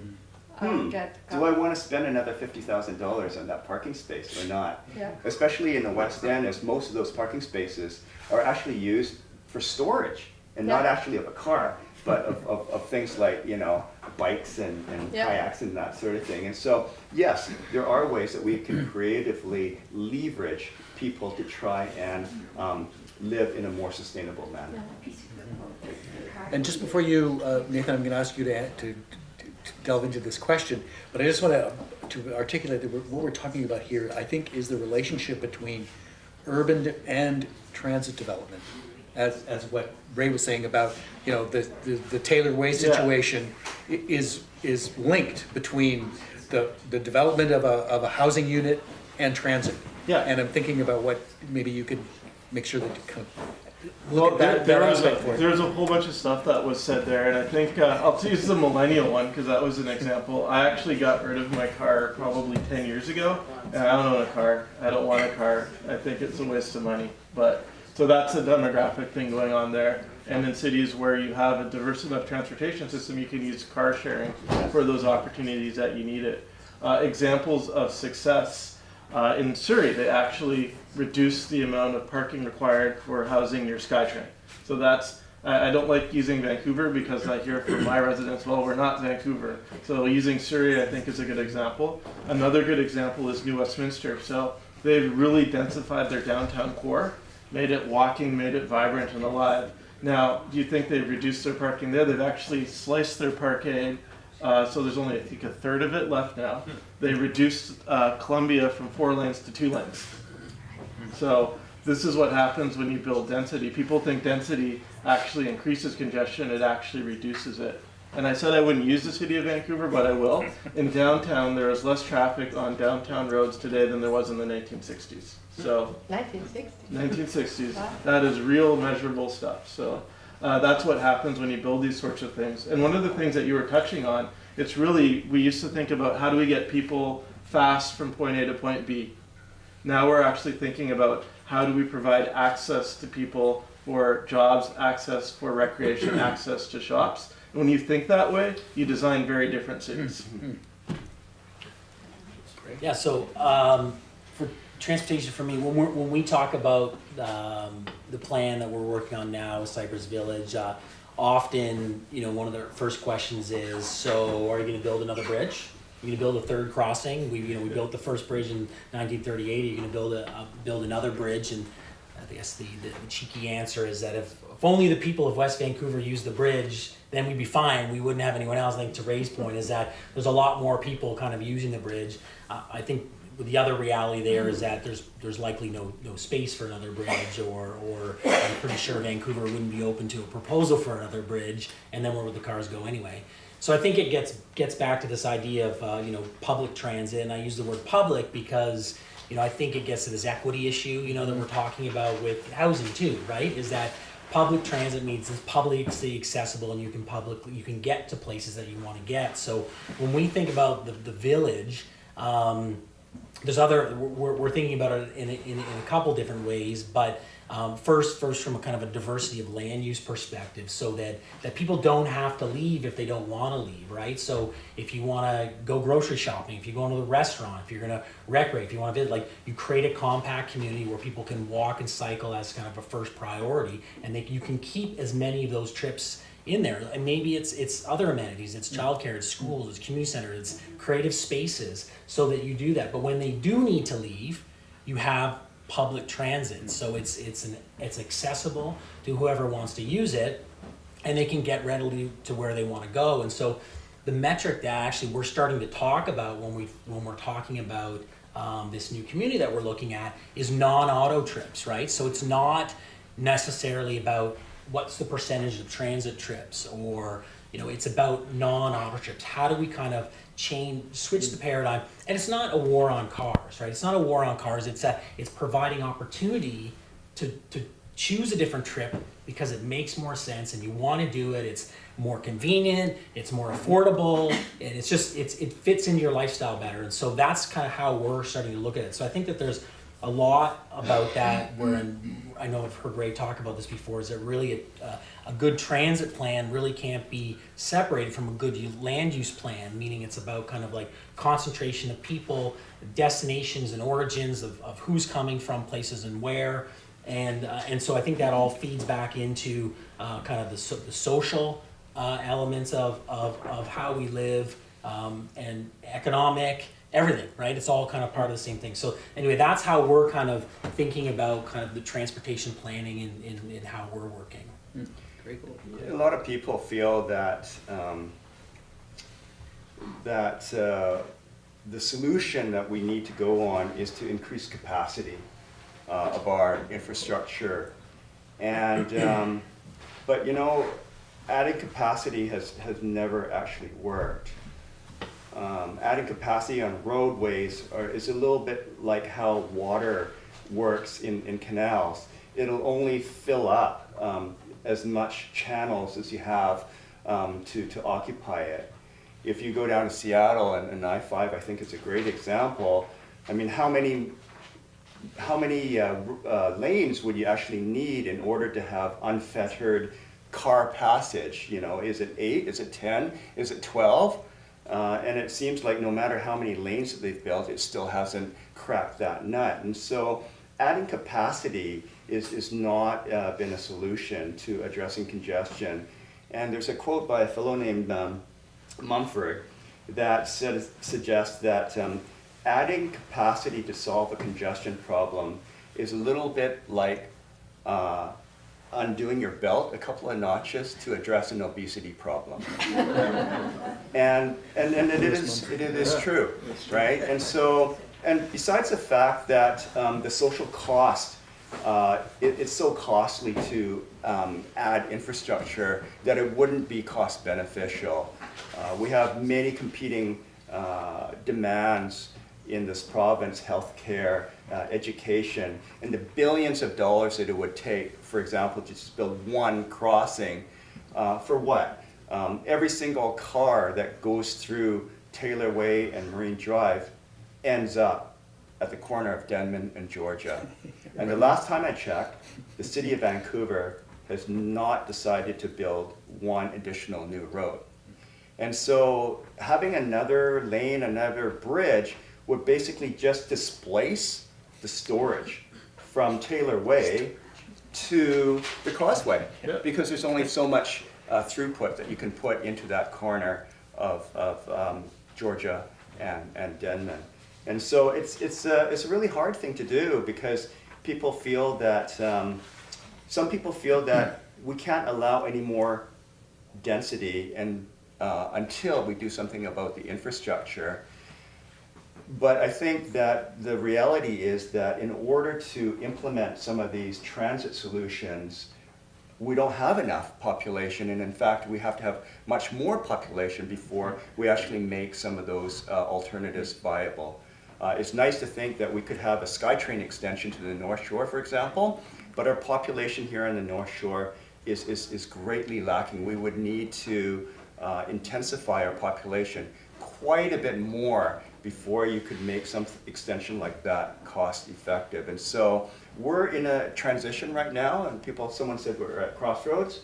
do I want to spend another $50,000 on that parking space or not? Yeah. Especially in the West End, as most of those parking spaces are actually used for storage and not actually of a car, but of things like, you know, bikes and kayaks and that sort of thing. And so, yes, there are ways that we can creatively leverage people to try and live in a more sustainable manner. And just before you, Nathan, I'm going to ask you to delve into this question, but I just want to articulate that what we're talking about here, I think, is the relationship between urban and transit development, as what Ray was saying about, you know, the Taylor Way situation is linked between the development of a housing unit and transit. Yeah. And I'm thinking about what maybe you could make sure that you kind of Well, look at that aspect for it. there's a whole bunch of stuff that was said there, and I think I'll use the millennial one because that was an example. I actually got rid of my car probably 10 years ago, and I don't own a car. I don't want a car. I think it's a waste of money. But so that's a demographic thing going on there. And in cities where you have a diverse enough transportation system, you can use car sharing for those opportunities that you need it. Examples of success. In Surrey, they actually reduced the amount of parking required for housing near SkyTrain. So that's, I don't like using Vancouver because I hear from my residents, well, we're not Vancouver. So using Surrey, I think, is a good example. Another good example is New Westminster. So they've really densified their downtown core, made it walking, made it vibrant and alive. Now, do you think they've reduced their parking there? They've actually sliced their parkade. So there's only, I think, a third of it left now. They reduced Columbia from 4 lanes to 2 lanes. So this is what happens when you build density. People think density actually increases congestion. It actually reduces it. And I said I wouldn't use the City of Vancouver, but I will. In downtown, there is less traffic on downtown roads today than there was in the 1960s. So 1960s. 1960s. Wow. That is real measurable stuff. So that's what happens when you build these sorts of things. And one of the things that you were touching on, it's really, we used to think about how do we get people fast from point A to point B. Now we're actually thinking about how do we provide access to people for jobs, access for recreation, access to shops. And when you think that way, you design very different cities. Yeah, so for transportation for me, when we talk about the plan that we're working on now with Cypress Village, often, you know, one of the first questions is, so are you going to build another bridge? Are you going to build a third crossing? We built the first bridge in 1938. Are you going to build another bridge? And I guess the cheeky answer is that if only the people of West Vancouver used the bridge, then we'd be fine. We wouldn't have anyone else. I think to Ray's point is that there's a lot more people kind of using the bridge. I think the other reality there is that there's likely no space for another bridge, or I'm pretty sure Vancouver wouldn't be open to a proposal for another bridge, and then where would the cars go anyway? So I think it gets back to this idea of public transit, and I use the word public because I think it gets to this equity issue that we're talking about with housing too, right? Is that public transit means it's publicly accessible, and you can get to places that you want to get. So when we think about the village, there's other, we're thinking about it in a couple different ways, but first from a kind of a diversity of land use perspective, so that people don't have to leave if they don't want to leave, right? So if you want to go grocery shopping, if you go into the restaurant, if you're going to recreate, if you want to visit, like, you create a compact community where people can walk and cycle as kind of a first priority, and you can keep as many of those trips in there. And maybe it's other amenities, it's childcare, it's schools, it's community center, it's creative spaces, so that you do that. But when they do need to leave, you have public transit, so it's accessible to whoever wants to use it, and they can get readily to where they want to go. And so the metric that actually we're starting to talk about when we're talking about this new community that we're looking at is non-auto trips, right? So it's not necessarily about what's the percentage of transit trips, or it's about non-auto trips. How do we kind of switch the paradigm? And it's not a war on cars, right? It's not a war on cars. It's providing opportunity to choose a different trip because it makes more sense and you want to do it. It's more convenient, it's more affordable, and it fits into your lifestyle better. And so that's kind of how we're starting to look at it. So I think that there's a lot about that, I know I've heard Ray talk about this before, is that really a good transit plan really can't be separated from a good land use plan, meaning it's about kind of like concentration of people, destinations and origins of who's coming from places and where, and so I think that all feeds back into kind of the social elements of how we live, and economic, everything, right? It's all kind of part of the same thing. So anyway, that's how we're kind of thinking about kind of the transportation planning in how we're working. Very cool. A lot of people feel that the solution that we need to go on is to increase capacity of our infrastructure, and but adding capacity has never actually worked. Adding capacity on roadways is a little bit like how water works in canals. It'll only fill up as much channels as you have to occupy it. If you go down to Seattle and I-5, I think it's a great example. I mean, how many lanes would you actually need in order to have unfettered car passage? Is it 8? Is it 10? Is it 12? And it seems like no matter how many lanes that they've built, it still hasn't cracked that nut. And so adding capacity is not been a solution to addressing congestion. And there's a quote by a fellow named Mumford that suggests that adding capacity to solve a congestion problem is a little bit like undoing your belt a couple of notches to address an obesity problem. and it is true, right? And so, and besides the fact that the social cost, it's so costly to add infrastructure that it wouldn't be cost beneficial. We have many competing demands in this province: healthcare, education, and the billions of dollars that it would take, for example, to just build one crossing. For what? Every single car that goes through Taylor Way and Marine Drive ends up at the corner of Denman and Georgia. And the last time I checked, the City of Vancouver has not decided to build one additional new road. And so having another lane, another bridge, would basically just displace the storage from Taylor Way to the Causeway, because there's only so much throughput that you can put into that corner of Georgia and Denman. And so it's a really hard thing to do, because people feel that, some people feel that we can't allow any more density until we do something about the infrastructure. But I think that the reality is that in order to implement some of these transit solutions, we don't have enough population, and in fact we have to have much more population before we actually make some of those alternatives viable. It's nice to think that we could have a SkyTrain extension to the North Shore, for example, but our population here on the North Shore is greatly lacking. We would need to intensify our population quite a bit more before you could make some extension like that cost effective. And so we're in a transition right now, and someone said we're at crossroads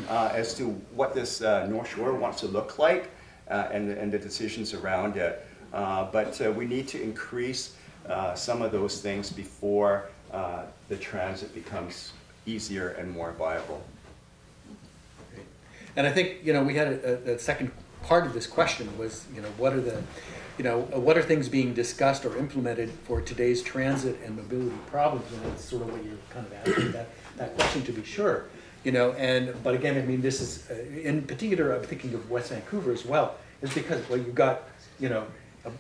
as to what this North Shore wants to look like and the decisions around it. But we need to increase some of those things before the transit becomes easier and more viable. And I think, we had a second part of this question was, what are things being discussed or implemented for today's transit and mobility problems? And that's sort of what you're kind of asking that question, to be sure. But again, I mean, this is, in particular, I'm thinking of West Vancouver as well, is because, well, you've got,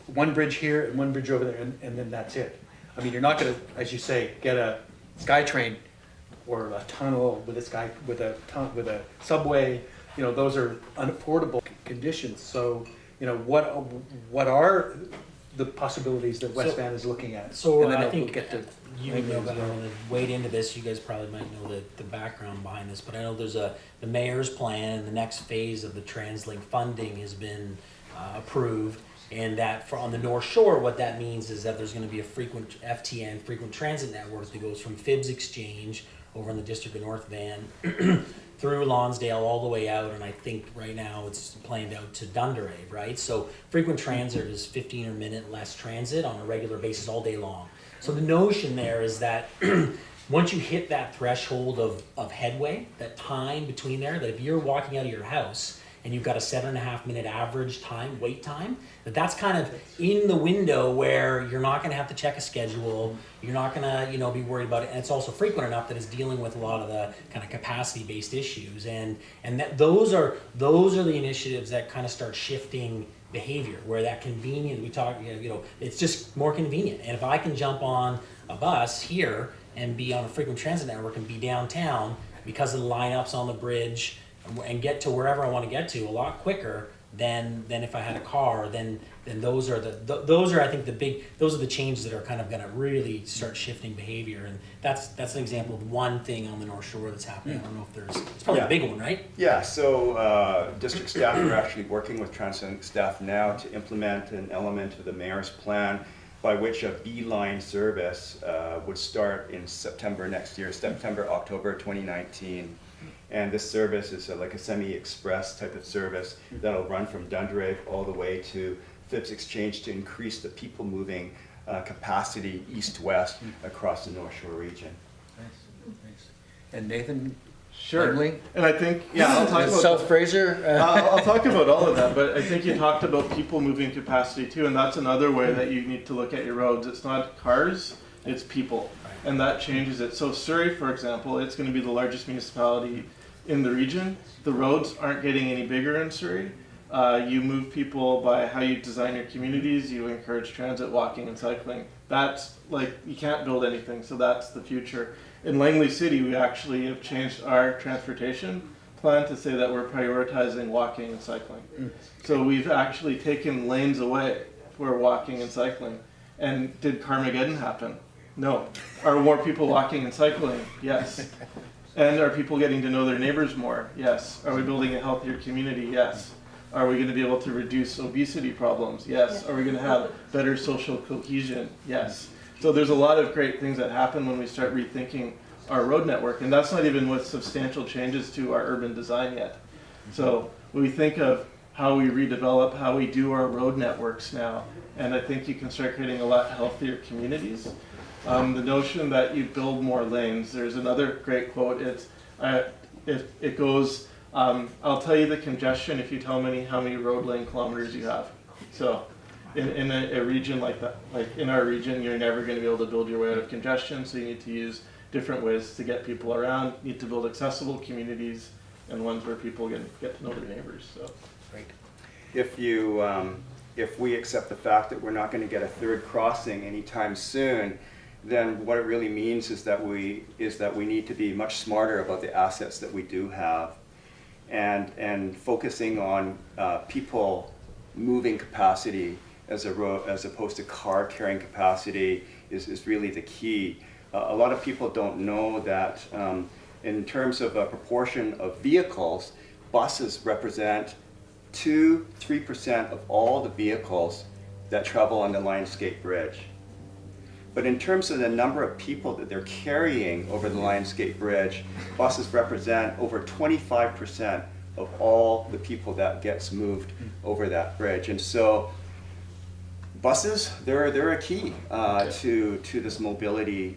one bridge here and one bridge over there, and then that's it. I mean, you're not gonna, as you say, get a SkyTrain or a tunnel with a subway. Those are unaffordable conditions. So, what are the possibilities that West Van is looking at? So and then I think we'll get to you know, but I don't want to wade into this. You guys probably might know the background behind this, but I know there's the mayor's plan, and the next phase of the TransLink funding has been approved. And that on the North Shore, what that means is that there's going to be a frequent FTN, frequent transit network that goes from Phibbs Exchange over in the District of North Van through Lonsdale all the way out, and I think right now it's planned out to Dunderave, right? So frequent transit is 15 or minute less transit on a regular basis all day long. So the notion there is that once you hit that threshold of headway, that time between there, that if you're walking out of your house and you've got a 7.5 minute average wait time, that's kind of in the window where you're not going to have to check a schedule, you're not going to be worried about it, and it's also frequent enough that it's dealing with a lot of the kind of capacity based issues, and those are the initiatives that kind of start shifting behavior, where that convenient, we talk, it's just more convenient. And if I can jump on a bus here and be on a frequent transit network and be downtown because of the lineups on the bridge and get to wherever I want to get to a lot quicker than if I had a car, then those are I think those are the changes that are kind of going to really start shifting behavior. And that's an example of one thing on the North Shore that's happening. I don't know if it's probably a big one, right? Yeah, so district staff are actually working with TransLink staff now to implement an element of the mayor's plan by which a B-line service would start in September next year, October 2019. And this service is like a semi-express type of service that'll run from Dunderave all the way to Phibbs Exchange to increase the people moving capacity east-west across the North Shore region. Nice. And Nathan? Sure. Finley? And I think, I'll talk about South Fraser? I'll talk about all of that, but I think you talked about people moving capacity too, and that's another way that you need to look at your roads. It's not cars, it's people, and that changes it. So Surrey, for example, it's going to be the largest municipality in the region. The roads aren't getting any bigger in Surrey. You move people by how you design your communities, you encourage transit, walking, and cycling. That's you can't build anything, so that's the future. In Langley City, we actually have changed our transportation plan to say that we're prioritizing walking and cycling. So we've actually taken lanes away for walking and cycling. And did Carmageddon happen? No. Are more people walking and cycling? Yes. And are people getting to know their neighbors more? Yes. Are we building a healthier community? Yes. Are we going to be able to reduce obesity problems? Yes. Are we going to have better social cohesion? Yes. So there's a lot of great things that happen when we start rethinking our road network, and that's not even with substantial changes to our urban design yet. So when we think of how we redevelop, how we do our road networks now, and I think you can start creating a lot healthier communities. The notion that you build more lanes, there's another great quote, it goes, I'll tell you the congestion if you tell me how many road lane kilometers you have. So in a region like that, like in our region, you're never going to be able to build your way out of congestion, so you need to use different ways to get people around, you need to build accessible communities and ones where people get to know their neighbors. So, Great. If we accept the fact that we're not going to get a third crossing anytime soon, then what it really means is that we need to be much smarter about the assets that we do have, and focusing on people moving capacity as opposed to car carrying capacity is really the key. A lot of people don't know that in terms of a proportion of vehicles, buses represent 2-3% of all the vehicles that travel on the Lionsgate Bridge. But in terms of the number of people that they're carrying over the Lionsgate Bridge, buses represent over 25% of all the people that gets moved over that bridge. And so buses, they're a key to this mobility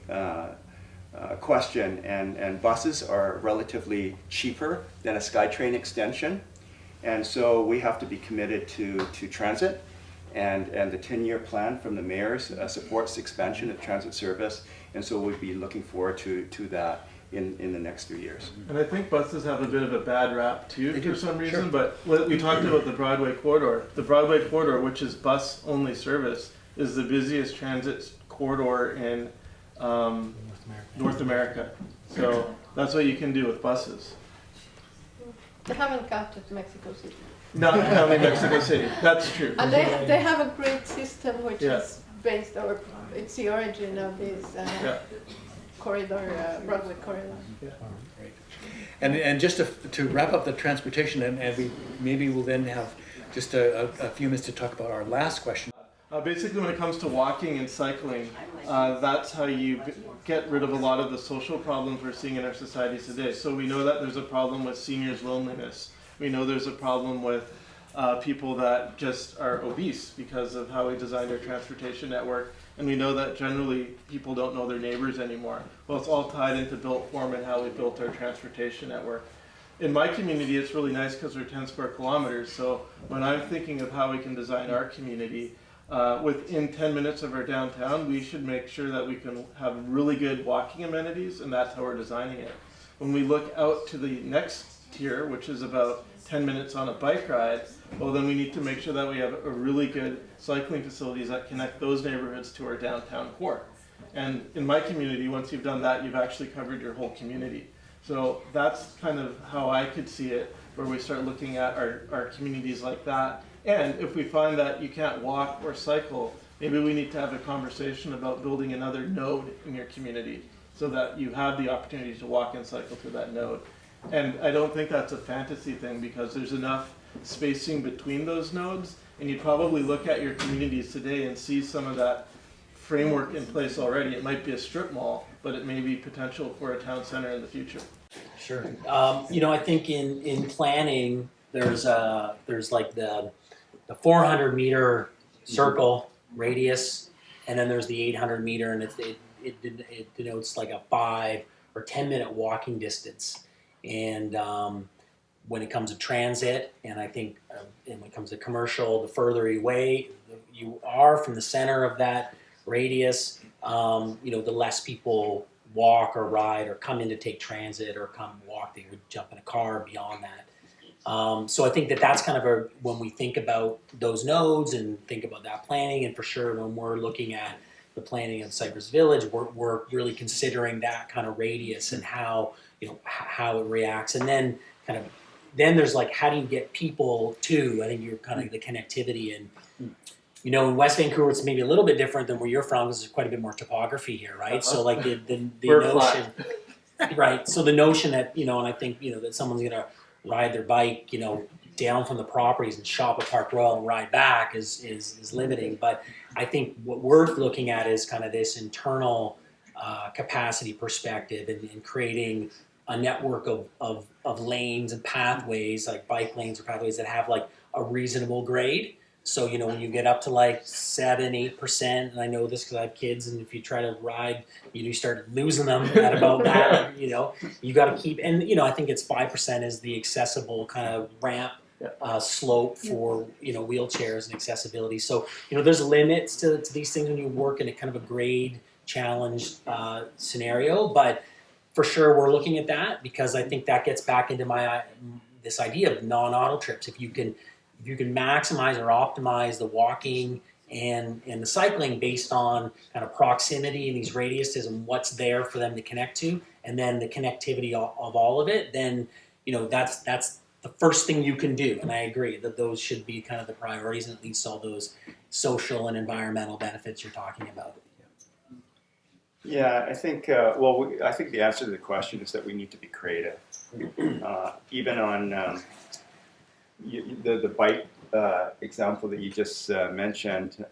question, and buses are relatively cheaper than a SkyTrain extension. And so we have to be committed to transit. And the 10-year plan from the mayor's supports the expansion of transit service, and so we'd be looking forward to that in the next 3 years. And I think buses have a bit of a bad rap too They do, for some reason, sure. but we talked about the Broadway corridor. The Broadway corridor, which is bus-only service, is the busiest transit corridor in North America. So that's what you can do with buses. They haven't got to Mexico City. Not counting Mexico City, that's true. And they have a great system which Yeah. is based, or it's the origin of this Yeah. corridor, Broadway corridor. Great. And just to wrap up the transportation, and we maybe we'll then have just a few minutes to talk about our last question. Basically, when it comes to walking and cycling, that's how you get rid of a lot of the social problems we're seeing in our society today. So we know that there's a problem with seniors' loneliness. We know there's a problem with people that just are obese because of how we designed our transportation network. And we know that generally people don't know their neighbors anymore. Well, it's all tied into built form and how we built our transportation network. In my community, it's really nice because we're 10 square kilometers. So when I'm thinking of how we can design our community, within 10 minutes of our downtown, we should make sure that we can have really good walking amenities, and that's how we're designing it. When we look out to the next tier, which is about 10 minutes on a bike ride, well, then we need to make sure that we have a really good cycling facilities that connect those neighborhoods to our downtown core. And in my community, once you've done that, you've actually covered your whole community. So that's kind of how I could see it, where we start looking at our communities like that. And if we find that you can't walk or cycle, maybe we need to have a conversation about building another node in your community so that you have the opportunity to walk and cycle to that node. And I don't think that's a fantasy thing, because there's enough spacing between those nodes, and you'd probably look at your communities today and see some of that framework in place already. It might be a strip mall, but it may be potential for a town center in the future. Sure. I think in planning, there's like the 400 meter circle radius, and then there's the 800 meter, and it denotes like a 5 or 10 minute walking distance. And when it comes to transit, and I think and when it comes to commercial, the further away you are from the center of that radius, the less people walk or ride or come in to take transit or come walk. They would jump in a car beyond that. So I think that's kind of when we think about those nodes and think about that planning, and for sure when we're looking at the planning of Cypress Village, we're really considering that kind of radius and how it reacts. And then then there's like, how do you get people to, I think you're kind of the connectivity, and in West Vancouver, it's maybe a little bit different than where you're from, because there's quite a bit more topography here, right? So like the notion, right? So the notion that, and I think, that someone's going to ride their bike, down from the properties and shop at Park Royal and ride back is limiting. But I think what we're looking at is kind of this internal capacity perspective, and creating a network of lanes and pathways, like bike lanes or pathways that have like a reasonable grade. So, when you get up to like 7-8%, and I know this because I have kids, and if you try to ride, you start losing them at about that, you got to keep, and, I think it's 5% is the accessible kind of ramp slope for, wheelchairs and accessibility. So, there's limits to these things when you work in a kind of a grade challenged scenario, but for sure we're looking at that, because I think that gets back into this idea of non-auto trips. If you can maximize or optimize the walking and the cycling based on kind of proximity and these radiuses and what's there for them to connect to, and then the connectivity of all of it, then that's the first thing you can do. And I agree that those should be kind of the priorities, and at least all those social and environmental benefits you're talking about. Yeah, I think, I think the answer to the question is that we need to be creative. Even on the bike example that you just mentioned,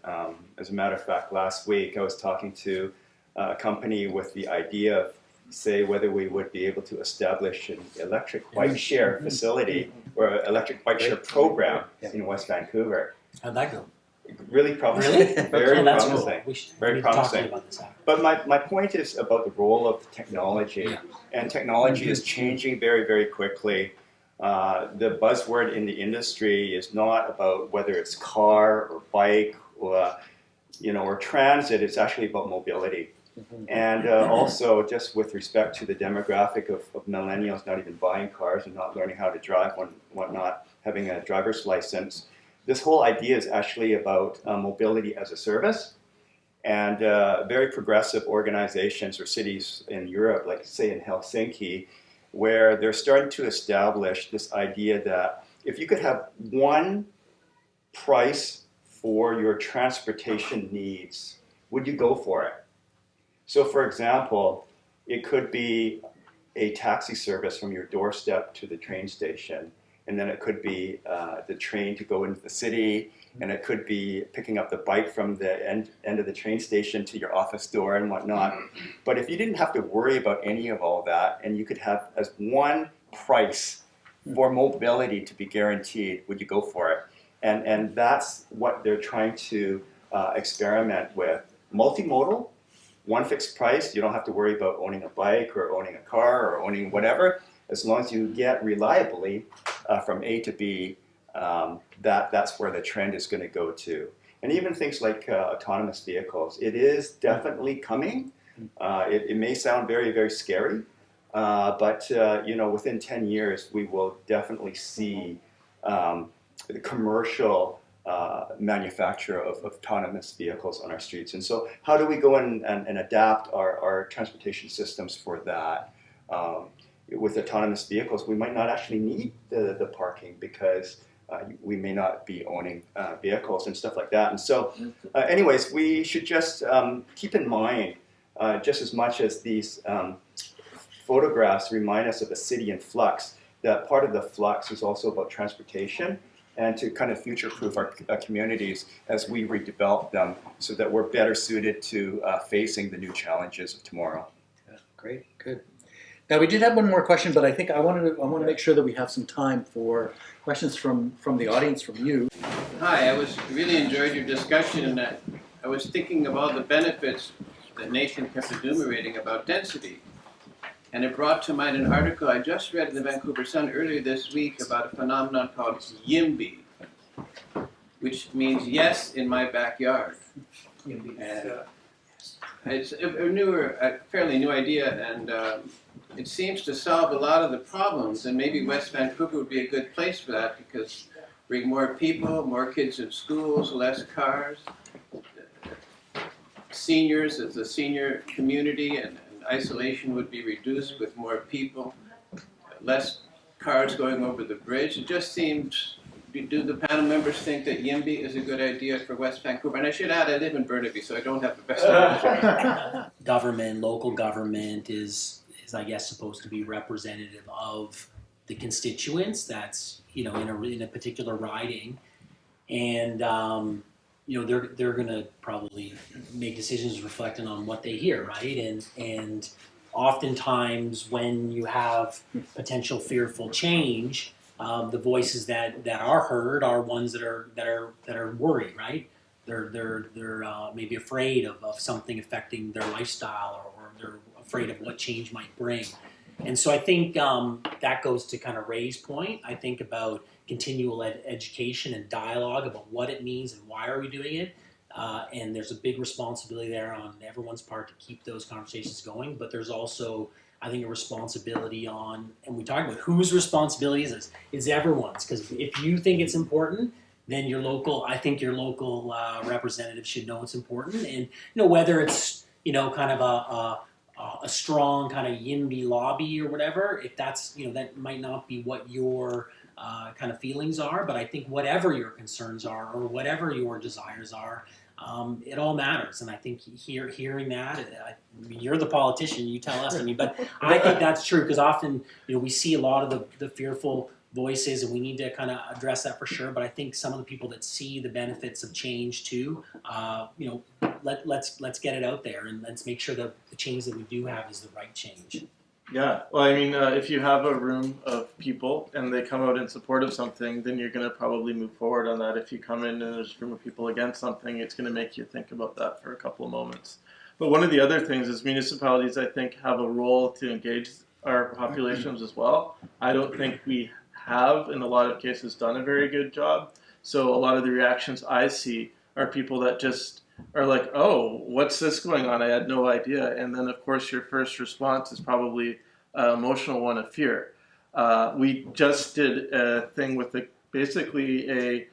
as a matter of fact, last week I was talking to a company with the idea of, say, whether we would be able to establish an electric bike share facility or electric bike share program in West Vancouver. How'd that go? Really promising. Really? Very Oh, that's promising. cool. We should Very be talking promising. about this after. But my point is about the role of technology. Yeah. And technology is changing very, very quickly. The buzzword in the industry is not about whether it's car or bike or, or transit. It's actually about mobility. And also, just with respect to the demographic of millennials not even buying cars and not learning how to drive, whatnot, having a driver's license, this whole idea is actually about mobility as a service. And very progressive organizations or cities in Europe, like say in Helsinki, where they're starting to establish this idea that if you could have one price for your transportation needs, would you go for it? So for example, it could be a taxi service from your doorstep to the train station, and then it could be the train to go into the city, and it could be picking up the bike from the end of the train station to your office door and whatnot. But if you didn't have to worry about any of all that, and you could have as one price for mobility to be guaranteed, would you go for it? And that's what they're trying to experiment with. Multimodal, one fixed price. You don't have to worry about owning a bike or owning a car or owning whatever. As long as you get reliably from A to B, that's where the trend is going to go to. And even things like autonomous vehicles, it is definitely coming. It may sound very, very scary, but within 10 years, we will definitely see the commercial manufacture of autonomous vehicles on our streets. And so how do we go and adapt our transportation systems for that? With autonomous vehicles, we might not actually need the parking because we may not be owning vehicles and stuff like that. And so anyways, we should just keep in mind, just as much as these photographs remind us of a city in flux, that part of the flux is also about transportation and to kind of future-proof our communities as we redevelop them so that we're better suited to facing the new challenges of tomorrow. Yeah, great, good. Now we did have one more question, but I think I want to make sure that we have some time for questions from the audience, from you. Hi, I really enjoyed your discussion, and I was thinking of all the benefits that Nathan kept enumerating about density. And it brought to mind an article I just read in the Vancouver Sun earlier this week about a phenomenon called YIMBY, which means yes in my backyard. And it's a fairly new idea, and it seems to solve a lot of the problems, and maybe West Vancouver would be a good place for that because bring more people, more kids in schools, less cars, seniors as a senior community, and isolation would be reduced with more people, less cars going over the bridge. It just seems, do the panel members think that YIMBY is a good idea for West Vancouver? And I should add, I live in Burnaby, so I don't have the best idea. Government, local government is I guess supposed to be representative of the constituents. That's in a particular riding, and they're going to probably make decisions reflecting on what they hear, right? And oftentimes when you have potential fearful change, the voices that are heard are ones that are worried, right? They're maybe afraid of something affecting their lifestyle, or they're afraid of what change might bring. And so I think that goes to kind of Ray's point. I think about continual education and dialogue about what it means and why are we doing it. And there's a big responsibility there on everyone's part to keep those conversations going. But there's also, I think, a responsibility on, and we talk about whose responsibility is this? It's everyone's. Because if you think it's important, then your local representative should know it's important. And whether it's kind of a strong kind of YIMBY lobby or whatever, if that's that might not be what your kind of feelings are, but I think whatever your concerns are or whatever your desires are, it all matters. And I think hearing that, you're the politician, you tell us, but I think that's true because often we see a lot of the fearful voices, and we need to kind of address that for sure. But I think some of the people that see the benefits of change too, let's get it out there, and let's make sure that the change that we do have is the right change. Yeah, well, I mean, if you have a room of people and they come out in support of something, then you're going to probably move forward on that. If you come in and there's a room of people against something, it's going to make you think about that for a couple of moments. But one of the other things is municipalities, I think, have a role to engage our populations as well. I don't think we have, in a lot of cases, done a very good job. So a lot of the reactions I see are people that just are like, oh, what's this going on? I had no idea. And then, of course, your first response is probably an emotional one of fear. We just did a thing with basically a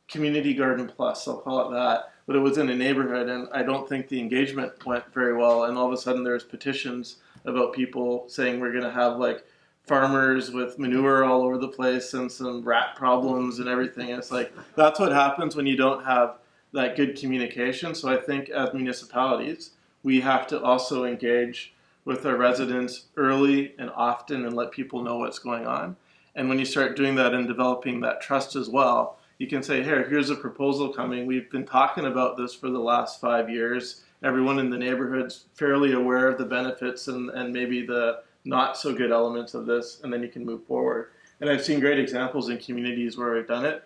community garden plus, I'll call it that, but it was in a neighborhood, and I don't think the engagement went very well. And all of a sudden there's petitions about people saying we're going to have like farmers with manure all over the place and some rat problems and everything. And it's like, that's what happens when you don't have that good communication. So I think as municipalities, we have to also engage with our residents early and often and let people know what's going on. And when you start doing that and developing that trust as well, you can say, here, here's a proposal coming. We've been talking about this for the last 5 years. Everyone in the neighborhood's fairly aware of the benefits and maybe the not so good elements of this, and then you can move forward. And I've seen great examples in communities where we've done it.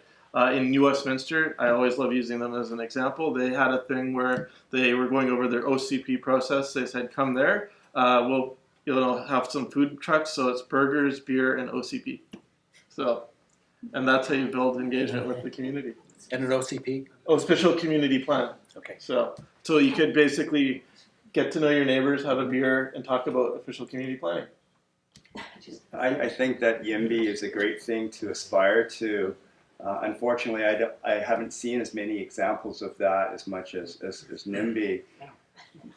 In New Westminster, I always love using them as an example. They had a thing where they were going over their OCP process. They said, come there, we'll have some food trucks, so it's burgers, beer, and OCP. So, and that's how you build engagement with the community. And an OCP? Oh, special community plan. Okay. So you could basically get to know your neighbors, have a beer, and talk about official community planning. I think that YIMBY is a great thing to aspire to. Unfortunately, I haven't seen as many examples of that as much as NIMBY.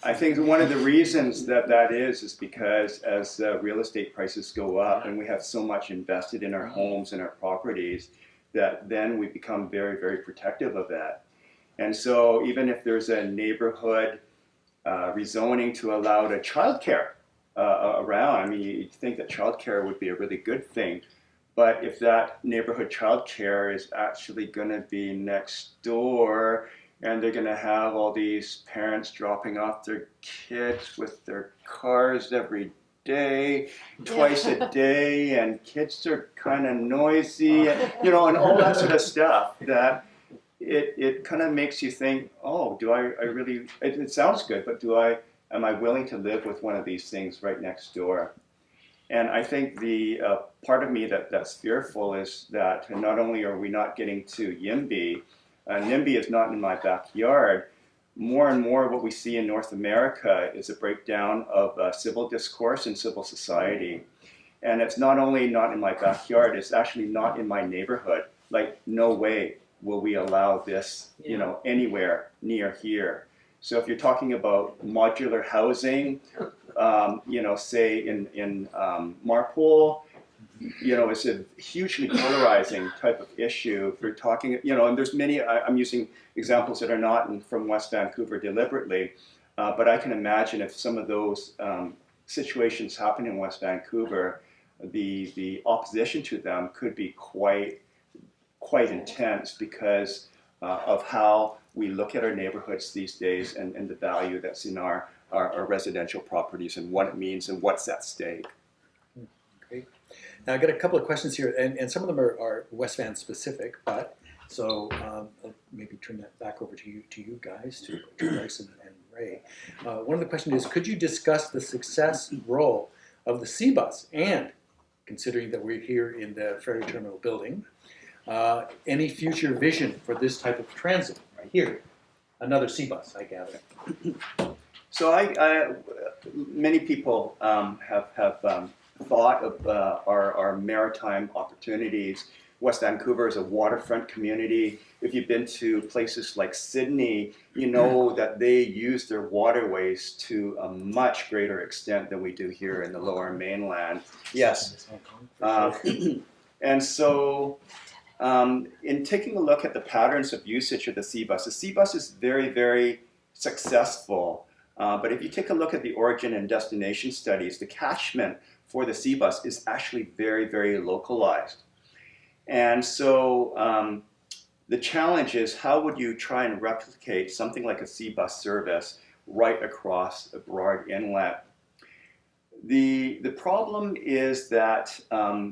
I think one of the reasons that is because as real estate prices go up and we have so much invested in our homes and our properties, that then we become very, very protective of that. And so even if there's a neighborhood rezoning to allow the childcare around, I mean, you'd think that childcare would be a really good thing. But if that neighborhood childcare is actually going to be next door and they're going to have all these parents dropping off their kids with their cars every day, twice a day, and kids are kind of noisy, and all that sort of stuff, that it kind of makes you think, oh, do I really, it sounds good, but am I willing to live with one of these things right next door? And I think the part of me that's fearful is that not only are we not getting to YIMBY, NIMBY is not in my backyard. More and more what we see in North America is a breakdown of civil discourse and civil society. And it's not only not in my backyard, it's actually not in my neighborhood. Like, no way will we allow this, anywhere near here. So if you're talking about modular housing, say in Marpole, it's a hugely polarizing type of issue. If you're talking, and there's many, I'm using examples that are not from West Vancouver deliberately, but I can imagine if some of those situations happen in West Vancouver, the opposition to them could be quite intense because of how we look at our neighborhoods these days and the value that's in our residential properties and what it means and what's at stake. Great. Now I got a couple of questions here, and some of them are West Van specific, but so I'll maybe turn that back over to you guys, to Bryce and Ray. One of the questions is, could you discuss the success role of the C-Bus, and considering that we're here in the ferry terminal building, any future vision for this type of transit right here? Another C-Bus, I gather. So many people have thought of our maritime opportunities. West Vancouver is a waterfront community. If you've been to places like Sydney, you know that they use their waterways to a much greater extent than we do here in the Lower Mainland. Yes. And so in taking a look at the patterns of usage of the C-Bus, the C-Bus is very, very successful. But if you take a look at the origin and destination studies, the catchment for the C-Bus is actually very, very localized. And so the challenge is, how would you try and replicate something like a C-bus service right across a Burrard Inlet? The problem is that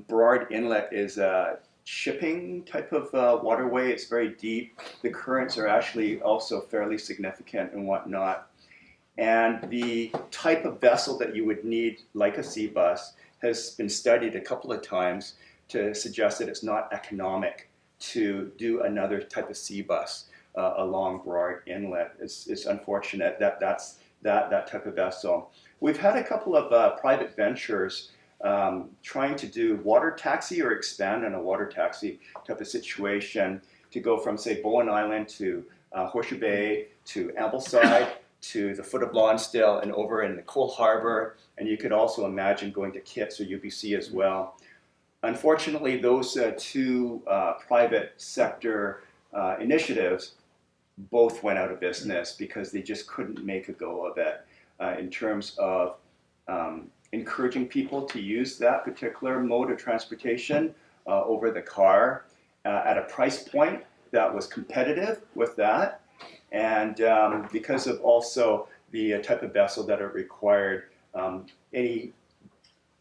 Burrard Inlet is a shipping type of waterway. It's very deep. The currents are actually also fairly significant and whatnot. And the type of vessel that you would need, like a C-bus, has been studied a couple of times to suggest that it's not economic to do another type of C-bus along Burrard Inlet. It's unfortunate that that's that type of vessel. We've had a couple of private ventures trying to do water taxi or expand on a water taxi type of situation to go from, say, Bowen Island to Horseshoe Bay to Ambleside to the foot of Lonsdale and over in the Cole Harbour. And you could also imagine going to Kitts or UBC as well. Unfortunately, those two private sector initiatives both went out of business because they just couldn't make a go of it in terms of encouraging people to use that particular mode of transportation over the car at a price point that was competitive with that. And because of also the type of vessel that it required,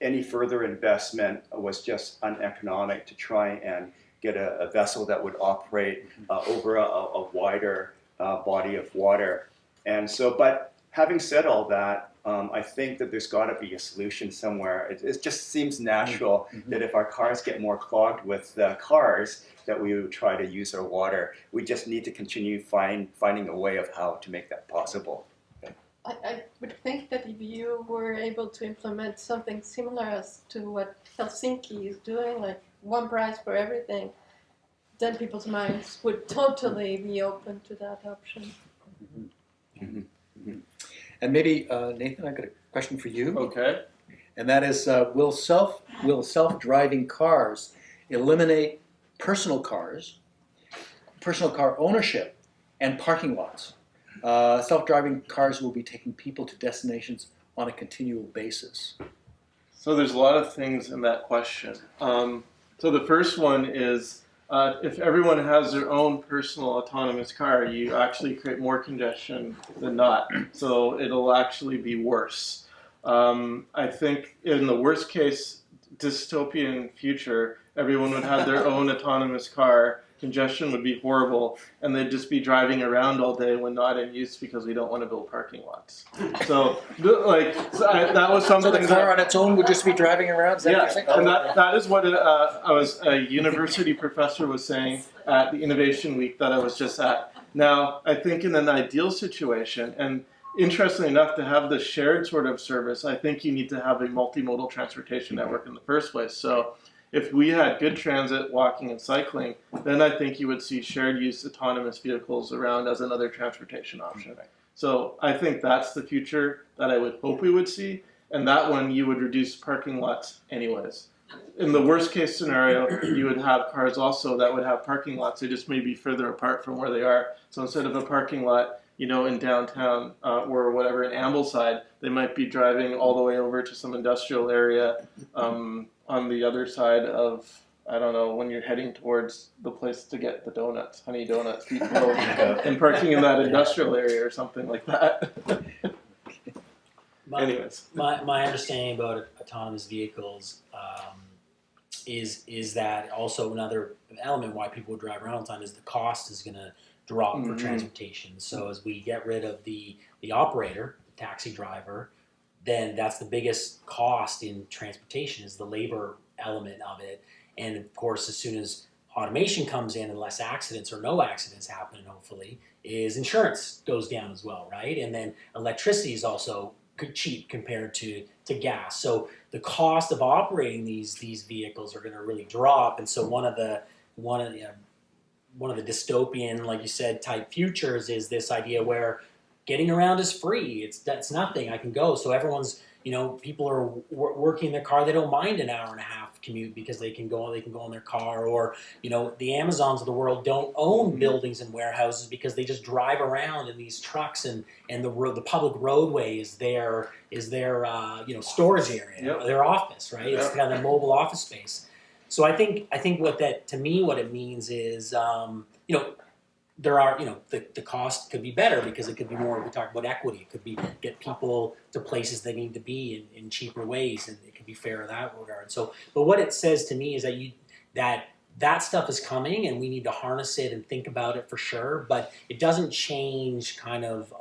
any further investment was just uneconomic to try and get a vessel that would operate over a wider body of water. And so, but having said all that, I think that there's got to be a solution somewhere. It just seems natural that if our cars get more clogged with cars, that we would try to use our water. We just need to continue finding a way of how to make that possible. I would think that if you were able to implement something similar as to what Helsinki is doing, like one price for everything, then people's minds would totally be open to that option. And maybe, Nathan, I've got a question for you. Okay. And that is, will self-driving cars eliminate personal car ownership and parking lots? Self-driving cars will be taking people to destinations on a continual basis. So there's a lot of things in that question. So the first one is, if everyone has their own personal autonomous car, you actually create more congestion than not. So it'll actually be worse. I think in the worst case dystopian future, everyone would have their own autonomous car. Congestion would be horrible, and they'd just be driving around all day when not in use because we don't want to build parking lots. So, that was something. So the car on its own would just be driving around? Is that what you're saying? And that is what a university professor was saying at the Innovation Week that I was just at. Now, I think in an ideal situation, and interestingly enough, to have the shared sort of service, I think you need to have a multimodal transportation network in the first place. So if we had good transit, walking, and cycling, then I think you would see shared use autonomous vehicles around as another transportation option. So I think that's the future that I would hope we would see, and that one you would reduce parking lots anyways. In the worst case scenario, you would have cars also that would have parking lots. They just may be further apart from where they are. So instead of a parking lot, in downtown or whatever in Ambleside, they might be driving all the way over to some industrial area on the other side of, I don't know, when you're heading towards the place to get the donuts, Honey Donuts, and parking in that industrial area or something like that. Anyways. My understanding about autonomous vehicles is that also another element why people would drive around all the time is the cost is going to drop for transportation. So as we get rid of the operator, the taxi driver, then that's the biggest cost in transportation is the labor element of it. And of course, as soon as automation comes in and less accidents or no accidents happen, hopefully, is insurance goes down as well, right? And then electricity is also cheap compared to gas. So the cost of operating these vehicles are going to really drop. And so one of the dystopian, like you said, type futures is this idea where getting around is free. That's nothing. I can go. So everyone's, people are working in their car. They don't mind an hour and a half commute because they can go in their car. Or, the Amazons of the world don't own buildings and warehouses because they just drive around in these trucks and the public roadway is their storage area, their office, right? It's kind of their mobile office space. So I think what that, to me, what it means is, there are, the cost could be better because it could be more, we talk about equity, it could be get people to places they need to be in cheaper ways, and it could be fair in that regard. So, but what it says to me is that stuff is coming, and we need to harness it and think about it for sure, but it doesn't change kind of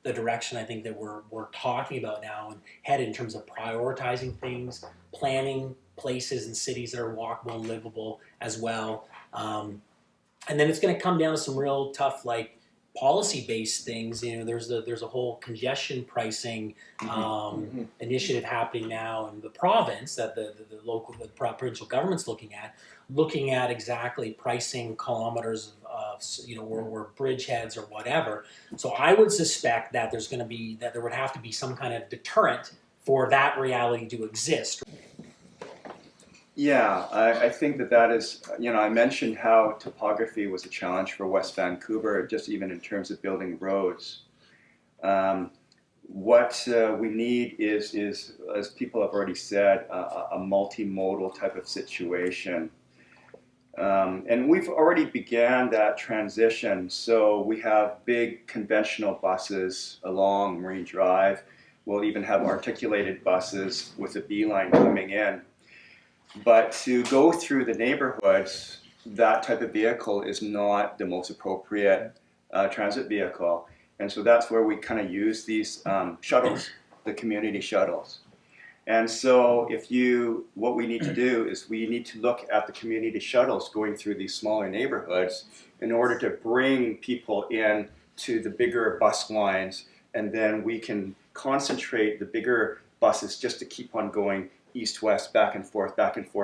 the direction I think that we're talking about now and head in terms of prioritizing things, planning places and cities that are walkable and livable as well. And then it's going to come down to some real tough, like, policy-based things. There's a whole congestion pricing initiative happening now in the province that the provincial government's looking at exactly pricing kilometers of or bridgeheads or whatever. So I would suspect that there would have to be some kind of deterrent for that reality to exist. Yeah, I think that is, I mentioned how topography was a challenge for West Vancouver, just even in terms of building roads. What we need is, as people have already said, a multimodal type of situation. And we've already began that transition. So we have big conventional buses along Marine Drive. We'll even have articulated buses with a beeline coming in. But to go through the neighborhoods, that type of vehicle is not the most appropriate transit vehicle. And so that's where we kind of use these shuttles, the community shuttles. And so what we need to do is we need to look at the community shuttles going through these smaller neighborhoods in order to bring people in to the bigger bus lines, and then we can concentrate the bigger buses just to keep on going east-west, back and forth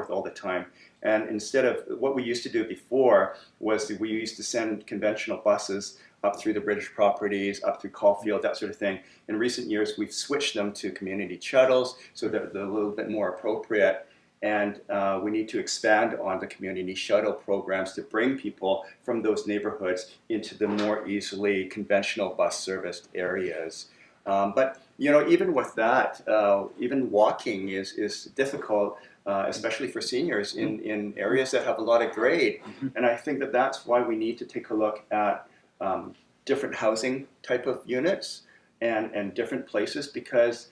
all the time. And instead of what we used to do before was that we used to send conventional buses up through the British properties, up through Caulfield, that sort of thing. In recent years, we've switched them to community shuttles, so they're a little bit more appropriate. And we need to expand on the community shuttle programs to bring people from those neighborhoods into the more easily conventional bus serviced areas. But even with that, even walking is difficult, especially for seniors in areas that have a lot of grade. And I think that's why we need to take a look at different housing type of units and different places, because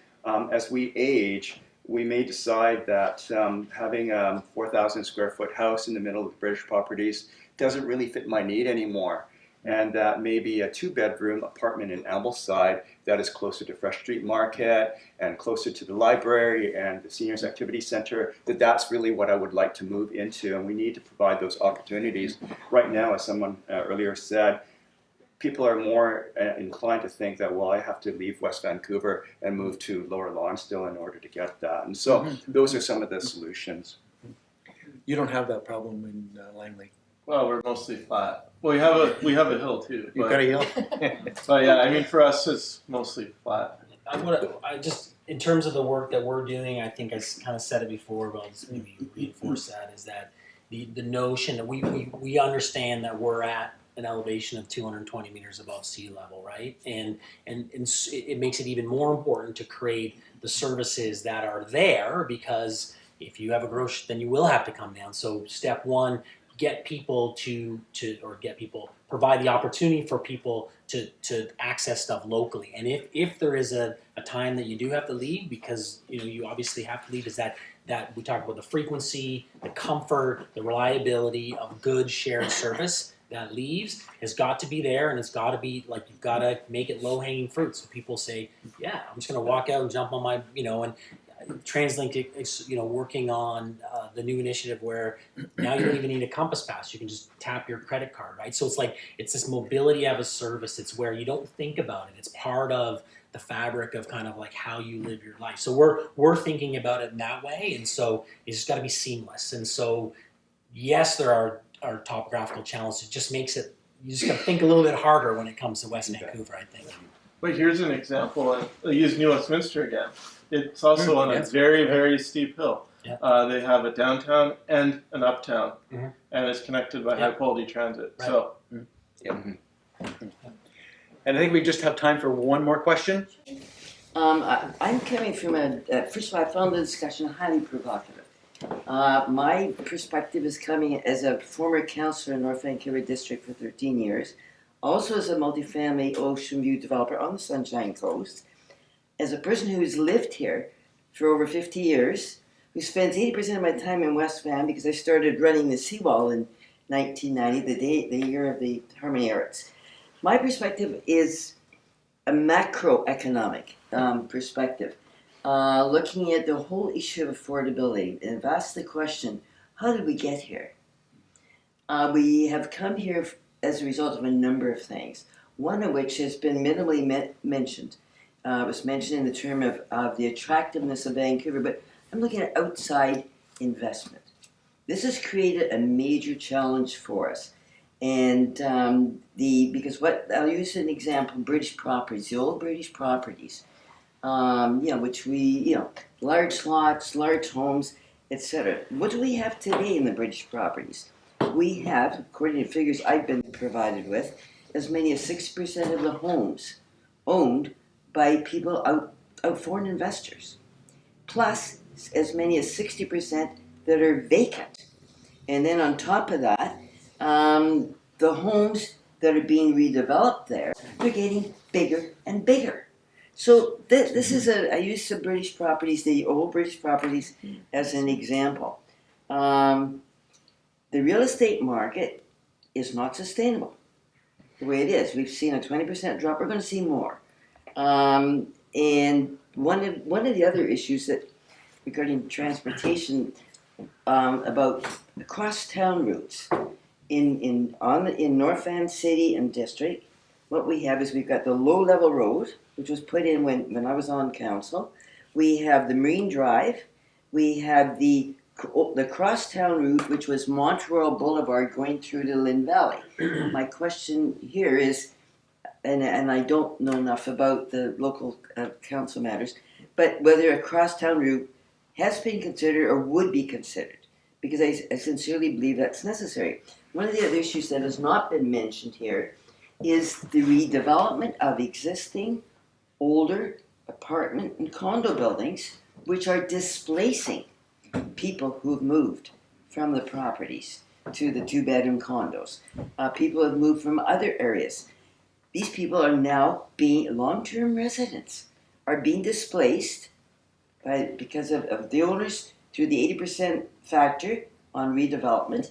as we age, we may decide that having a 4,000 square foot house in the middle of the British properties doesn't really fit my need anymore. And that maybe a 2-bedroom apartment in Ambleside that is closer to Fresh Street Market and closer to the library and the Seniors Activity Center, that's really what I would like to move into. And we need to provide those opportunities. Right now, as someone earlier said, people are more inclined to think that, well, I have to leave West Vancouver and move to Lower Lonsdale in order to get that. And so those are some of the solutions. You don't have that problem in Langley. Well, we're mostly flat. Well, we have a hill too. You've got a hill? But yeah, I mean, for us, it's mostly flat. I just, in terms of the work that we're doing, I think I kind of said it before, but I'll just maybe reinforce that, is that the notion that we understand that we're at an elevation of 220 meters above sea level, right? And it makes it even more important to create the services that are there, because if you have a grocery, then you will have to come down. So step one, provide the opportunity for people to access stuff locally. And if there is a time that you do have to leave, because you obviously have to leave, is that we talk about the frequency, the comfort, the reliability of good shared service that leaves has got to be there, and it's got to be like, you've got to make it low-hanging fruit. So people say, yeah, I'm just going to walk out and jump on my, and TransLink, working on the new initiative where now you don't even need a Compass Pass. You can just tap your credit card, right? So it's this mobility as a service. It's where you don't think about it. It's part of the fabric of kind of like how you live your life. So we're thinking about it in that way, and so it's just got to be seamless. And so yes, there are topographical challenges. It just makes it, you just got to think a little bit harder when it comes to West Vancouver, I think. But here's an example. I'll use New Westminster again. It's also on a very, very steep hill. Yeah. They have a downtown and an uptown, and it's connected by high-quality transit. Right. So, and I think we just have time for one more question. I'm coming from first of all, I found the discussion highly provocative. My perspective is coming as a former councillor in North Vancouver District for 13 years, also as a multifamily ocean view developer on the Sunshine Coast, as a person who's lived here for over 50 years, who spends 80% of my time in West Van because I started running the seawall in 1990, the year of the Harmony Arts. My perspective is a macroeconomic perspective, looking at the whole issue of affordability, and I've asked the question, how did we get here? We have come here as a result of a number of things, one of which has been minimally mentioned. It was mentioned in the term of the attractiveness of Vancouver, but I'm looking at outside investment. This has created a major challenge for us. And because I'll use an example, British properties, the old British properties, which large lots, large homes, etc. What do we have today in the British properties? We have, according to figures I've been provided with, as many as 6% of the homes owned by people foreign investors, plus as many as 60% that are vacant. And then on top of that, the homes that are being redeveloped there, they're getting bigger and bigger. So this is I use the British properties, the old British properties, as an example. The real estate market is not sustainable the way it is. We've seen a 20% drop. We're going to see more. And one of the other issues that regarding transportation about the cross-town routes in North Van City and District, what we have is we've got the low-level road, which was put in when I was on council. We have the Marine Drive. We have the crosstown route, which was Montreal Boulevard going through to Lynn Valley. My question here is, and I don't know enough about the local council matters, but whether a crosstown route has been considered or would be considered, because I sincerely believe that's necessary. One of the other issues that has not been mentioned here is the redevelopment of existing older apartment and condo buildings, which are displacing people who've moved from the properties to the two-bedroom condos. People have moved from other areas. These people are now being long-term residents, are being displaced because of the owners through the 80% factor on redevelopment.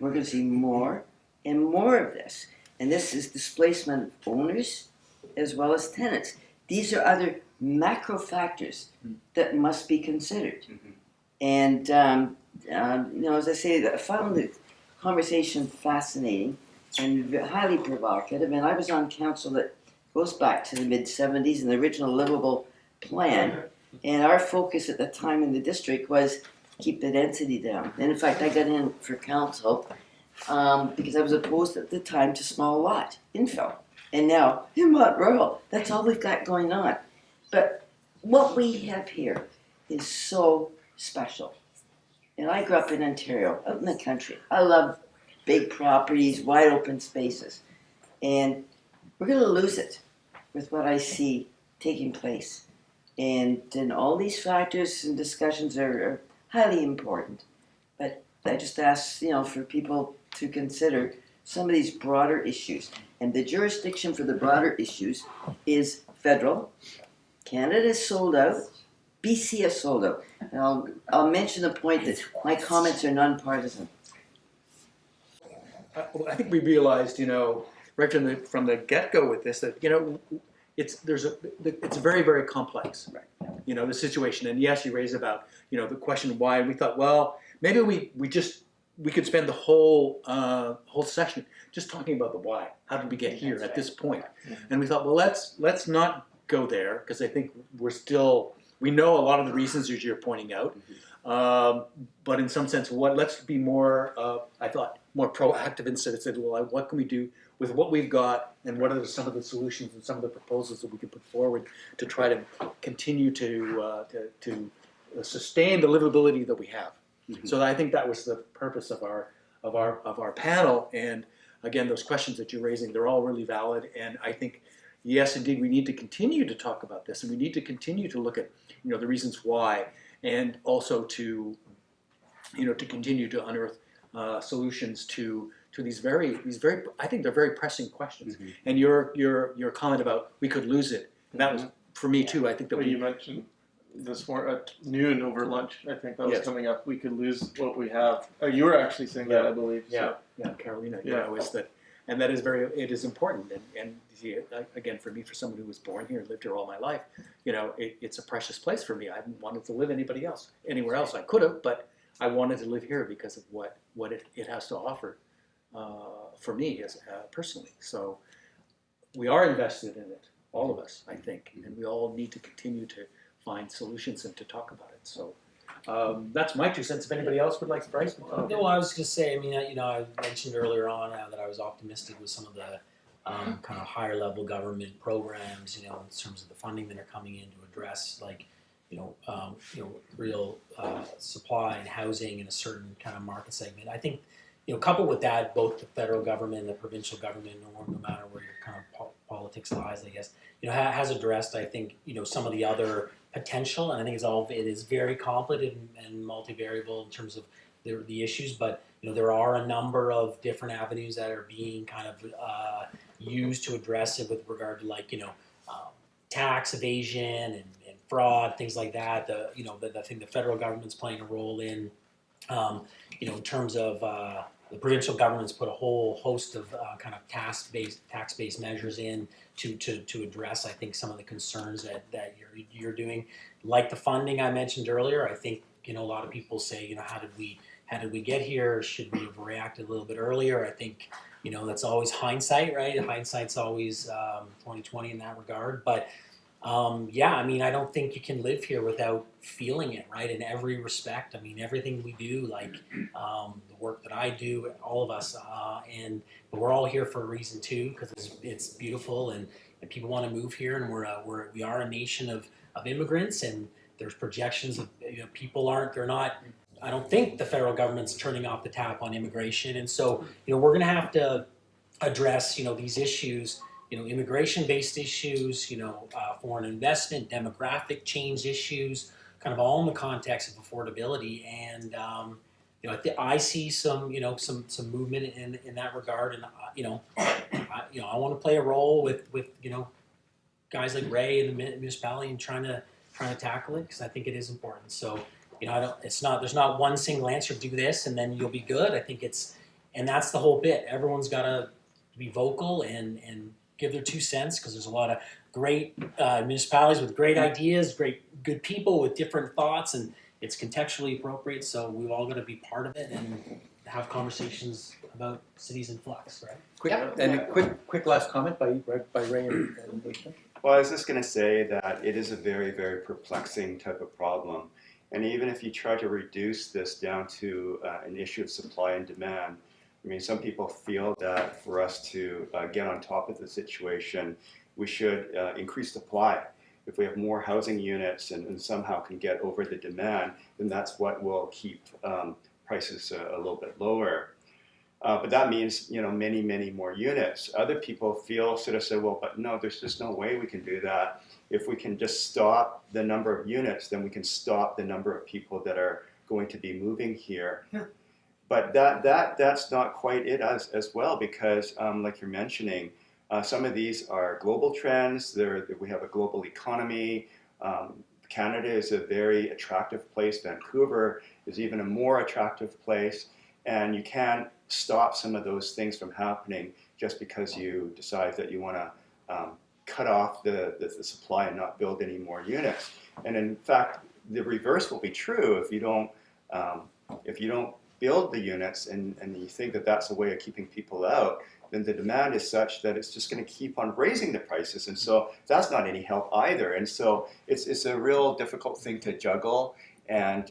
We're going to see more and more of this. And this is displacement of owners as well as tenants. These are other macro factors that must be considered. And, as I say, I found the conversation fascinating and highly provocative. And I was on council that goes back to the mid-70s and the original livable plan. And our focus at the time in the district was keep the density down. And in fact, I got in for council because I was opposed at the time to small lot infill. And now, in Mont Royal, that's all we've got going on. But what we have here is so special. And I grew up in Ontario, out in the country. I love big properties, wide open spaces. And we're going to lose it with what I see taking place. And all these factors and discussions are highly important. But I just ask, for people to consider some of these broader issues. And the jurisdiction for the broader issues is federal. Canada is sold out. BC is sold out. And I'll mention the point that my comments are nonpartisan. I think we realized, right from the get-go with this, that it's very, very complex, the situation. And yes, you raised about the question why. And we thought, well, maybe we could spend the whole session just talking about the why. How did we get here at this point? And we thought, well, let's not go there, because I think we know a lot of the reasons that you're pointing out. But in some sense, let's be more, I thought, more proactive instead of saying, well, what can we do with what we've got, and what are some of the solutions and some of the proposals that we can put forward to try to continue to sustain the livability that we have. So I think that was the purpose of our panel. And again, those questions that you're raising, they're all really valid. And I think, yes, indeed, we need to continue to talk about this, and we need to continue to look at the reasons why, and also to to continue to unearth solutions to these very, I think they're very pressing questions. Mhm. And your comment about we could lose it, that was for me too. I think that Well, you mentioned this morning at noon over lunch. I think that was Yes. coming up. We could lose what we have. You were actually saying that, I believe. So. Carolina, Yeah. is that, and that is it is important. And see, again, for me, for someone who was born here, lived here all my life, it's a precious place for me. I haven't wanted to live anywhere else. I could have, but I wanted to live here because of what it has to offer for me as personally. So we are invested in it, all of us, I think, and we all need to continue to find solutions and to talk about it. So that's my 2 cents. If anybody else would like to price, No, I was going to say, I mean, I mentioned earlier on that I was optimistic with some of the kind of higher level government programs, in terms of the funding that are coming in to address real supply and housing in a certain kind of market segment. I think, coupled with that, both the federal government and the provincial government, no matter where your kind of politics lies, I guess, has addressed, I think, some of the other potential, and I think it is very complicated and multivariable in terms of the issues, but there are a number of different avenues that are being kind of used to address it with regard to tax evasion and fraud, things like that. I think the federal government's playing a role in, in terms of the provincial government's put a whole host of kind of tax-based measures in to address, I think, some of the concerns that you're doing, like the funding I mentioned earlier. I think a lot of people say, how did we get here? Should we have reacted a little bit earlier? I think that's always hindsight, right? Hindsight's always 20/20 in that regard, but. I mean, I don't think you can live here without feeling it, right? In every respect. I mean, everything we do, like the work that I do, all of us, but we're all here for a reason too, because it's beautiful and people want to move here, and we are a nation of immigrants, and there's projections of they're not. I don't think the federal government's turning off the tap on immigration, and so we're going to have to address these issues. Immigration-based issues, foreign investment, demographic change issues, kind of all in the context of affordability. And I see some movement in that regard. And I want to play a role with guys like Ray and the municipality and trying to tackle it, because I think it is important. So there's not one single answer. Do this and then you'll be good. I think and that's the whole bit. Everyone's got to be vocal and give their 2 cents, because there's a lot of great municipalities with great ideas, good people with different thoughts, and it's contextually appropriate. So we've all got to be part of it and have conversations about cities in flux, right? Quick last comment by Ray and Nathan. Well, I was just going to say that it is a very, very perplexing type of problem. And even if you try to reduce this down to an issue of supply and demand, I mean, some people feel that for us to get on top of the situation, we should increase supply. If we have more housing units and somehow can get over the demand, then that's what will keep prices a little bit lower. But that means, many, many more units. Other people say, well, but no, there's just no way we can do that. If we can just stop the number of units, then we can stop the number of people that are going to be moving here. Yeah. But that's not quite it as well, because like you're mentioning, some of these are global trends. We have a global economy. Canada is a very attractive place. Vancouver is even a more attractive place. And you can't stop some of those things from happening just because you decide that you want to cut off the supply and not build any more units. And in fact, the reverse will be true if you don't build the units and you think that that's a way of keeping people out, then the demand is such that it's just going to keep on raising the prices, and so that's not any help either. And so it's a real difficult thing to juggle. And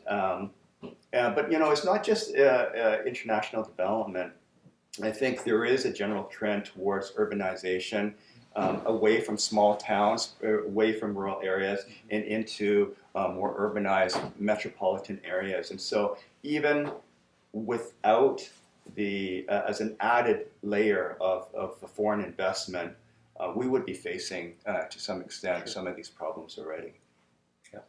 but it's not just international development. I think there is a general trend towards urbanization, away from small towns, away from rural areas, and into more urbanized metropolitan areas. And so even without as an added layer of the foreign investment, we would be facing, to some extent, some of these problems already. Yeah.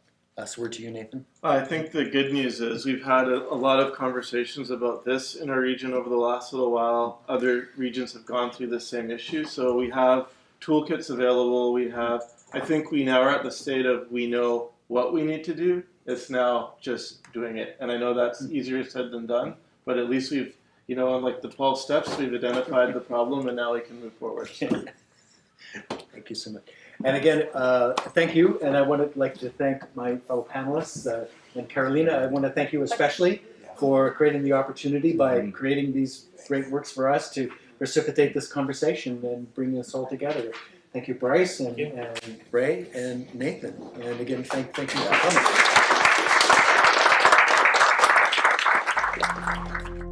Last word to you, Nathan. I think the good news is we've had a lot of conversations about this in our region over the last little while. Other regions have gone through the same issue, so we have toolkits available. I think we now are at the state of we know what we need to do. It's now just doing it, and I know that's easier said than done, but at least we've, on like the 12 steps, we've identified the problem, and now we can move forward. So. Thank you so much. And again, thank you, and I would like to thank my fellow panelists, and Carolina, I want to thank you especially for creating the opportunity by creating these great works for us to precipitate this conversation and bring us all together. Thank you, Bryce, and Ray, and Nathan. And again, thank you for coming.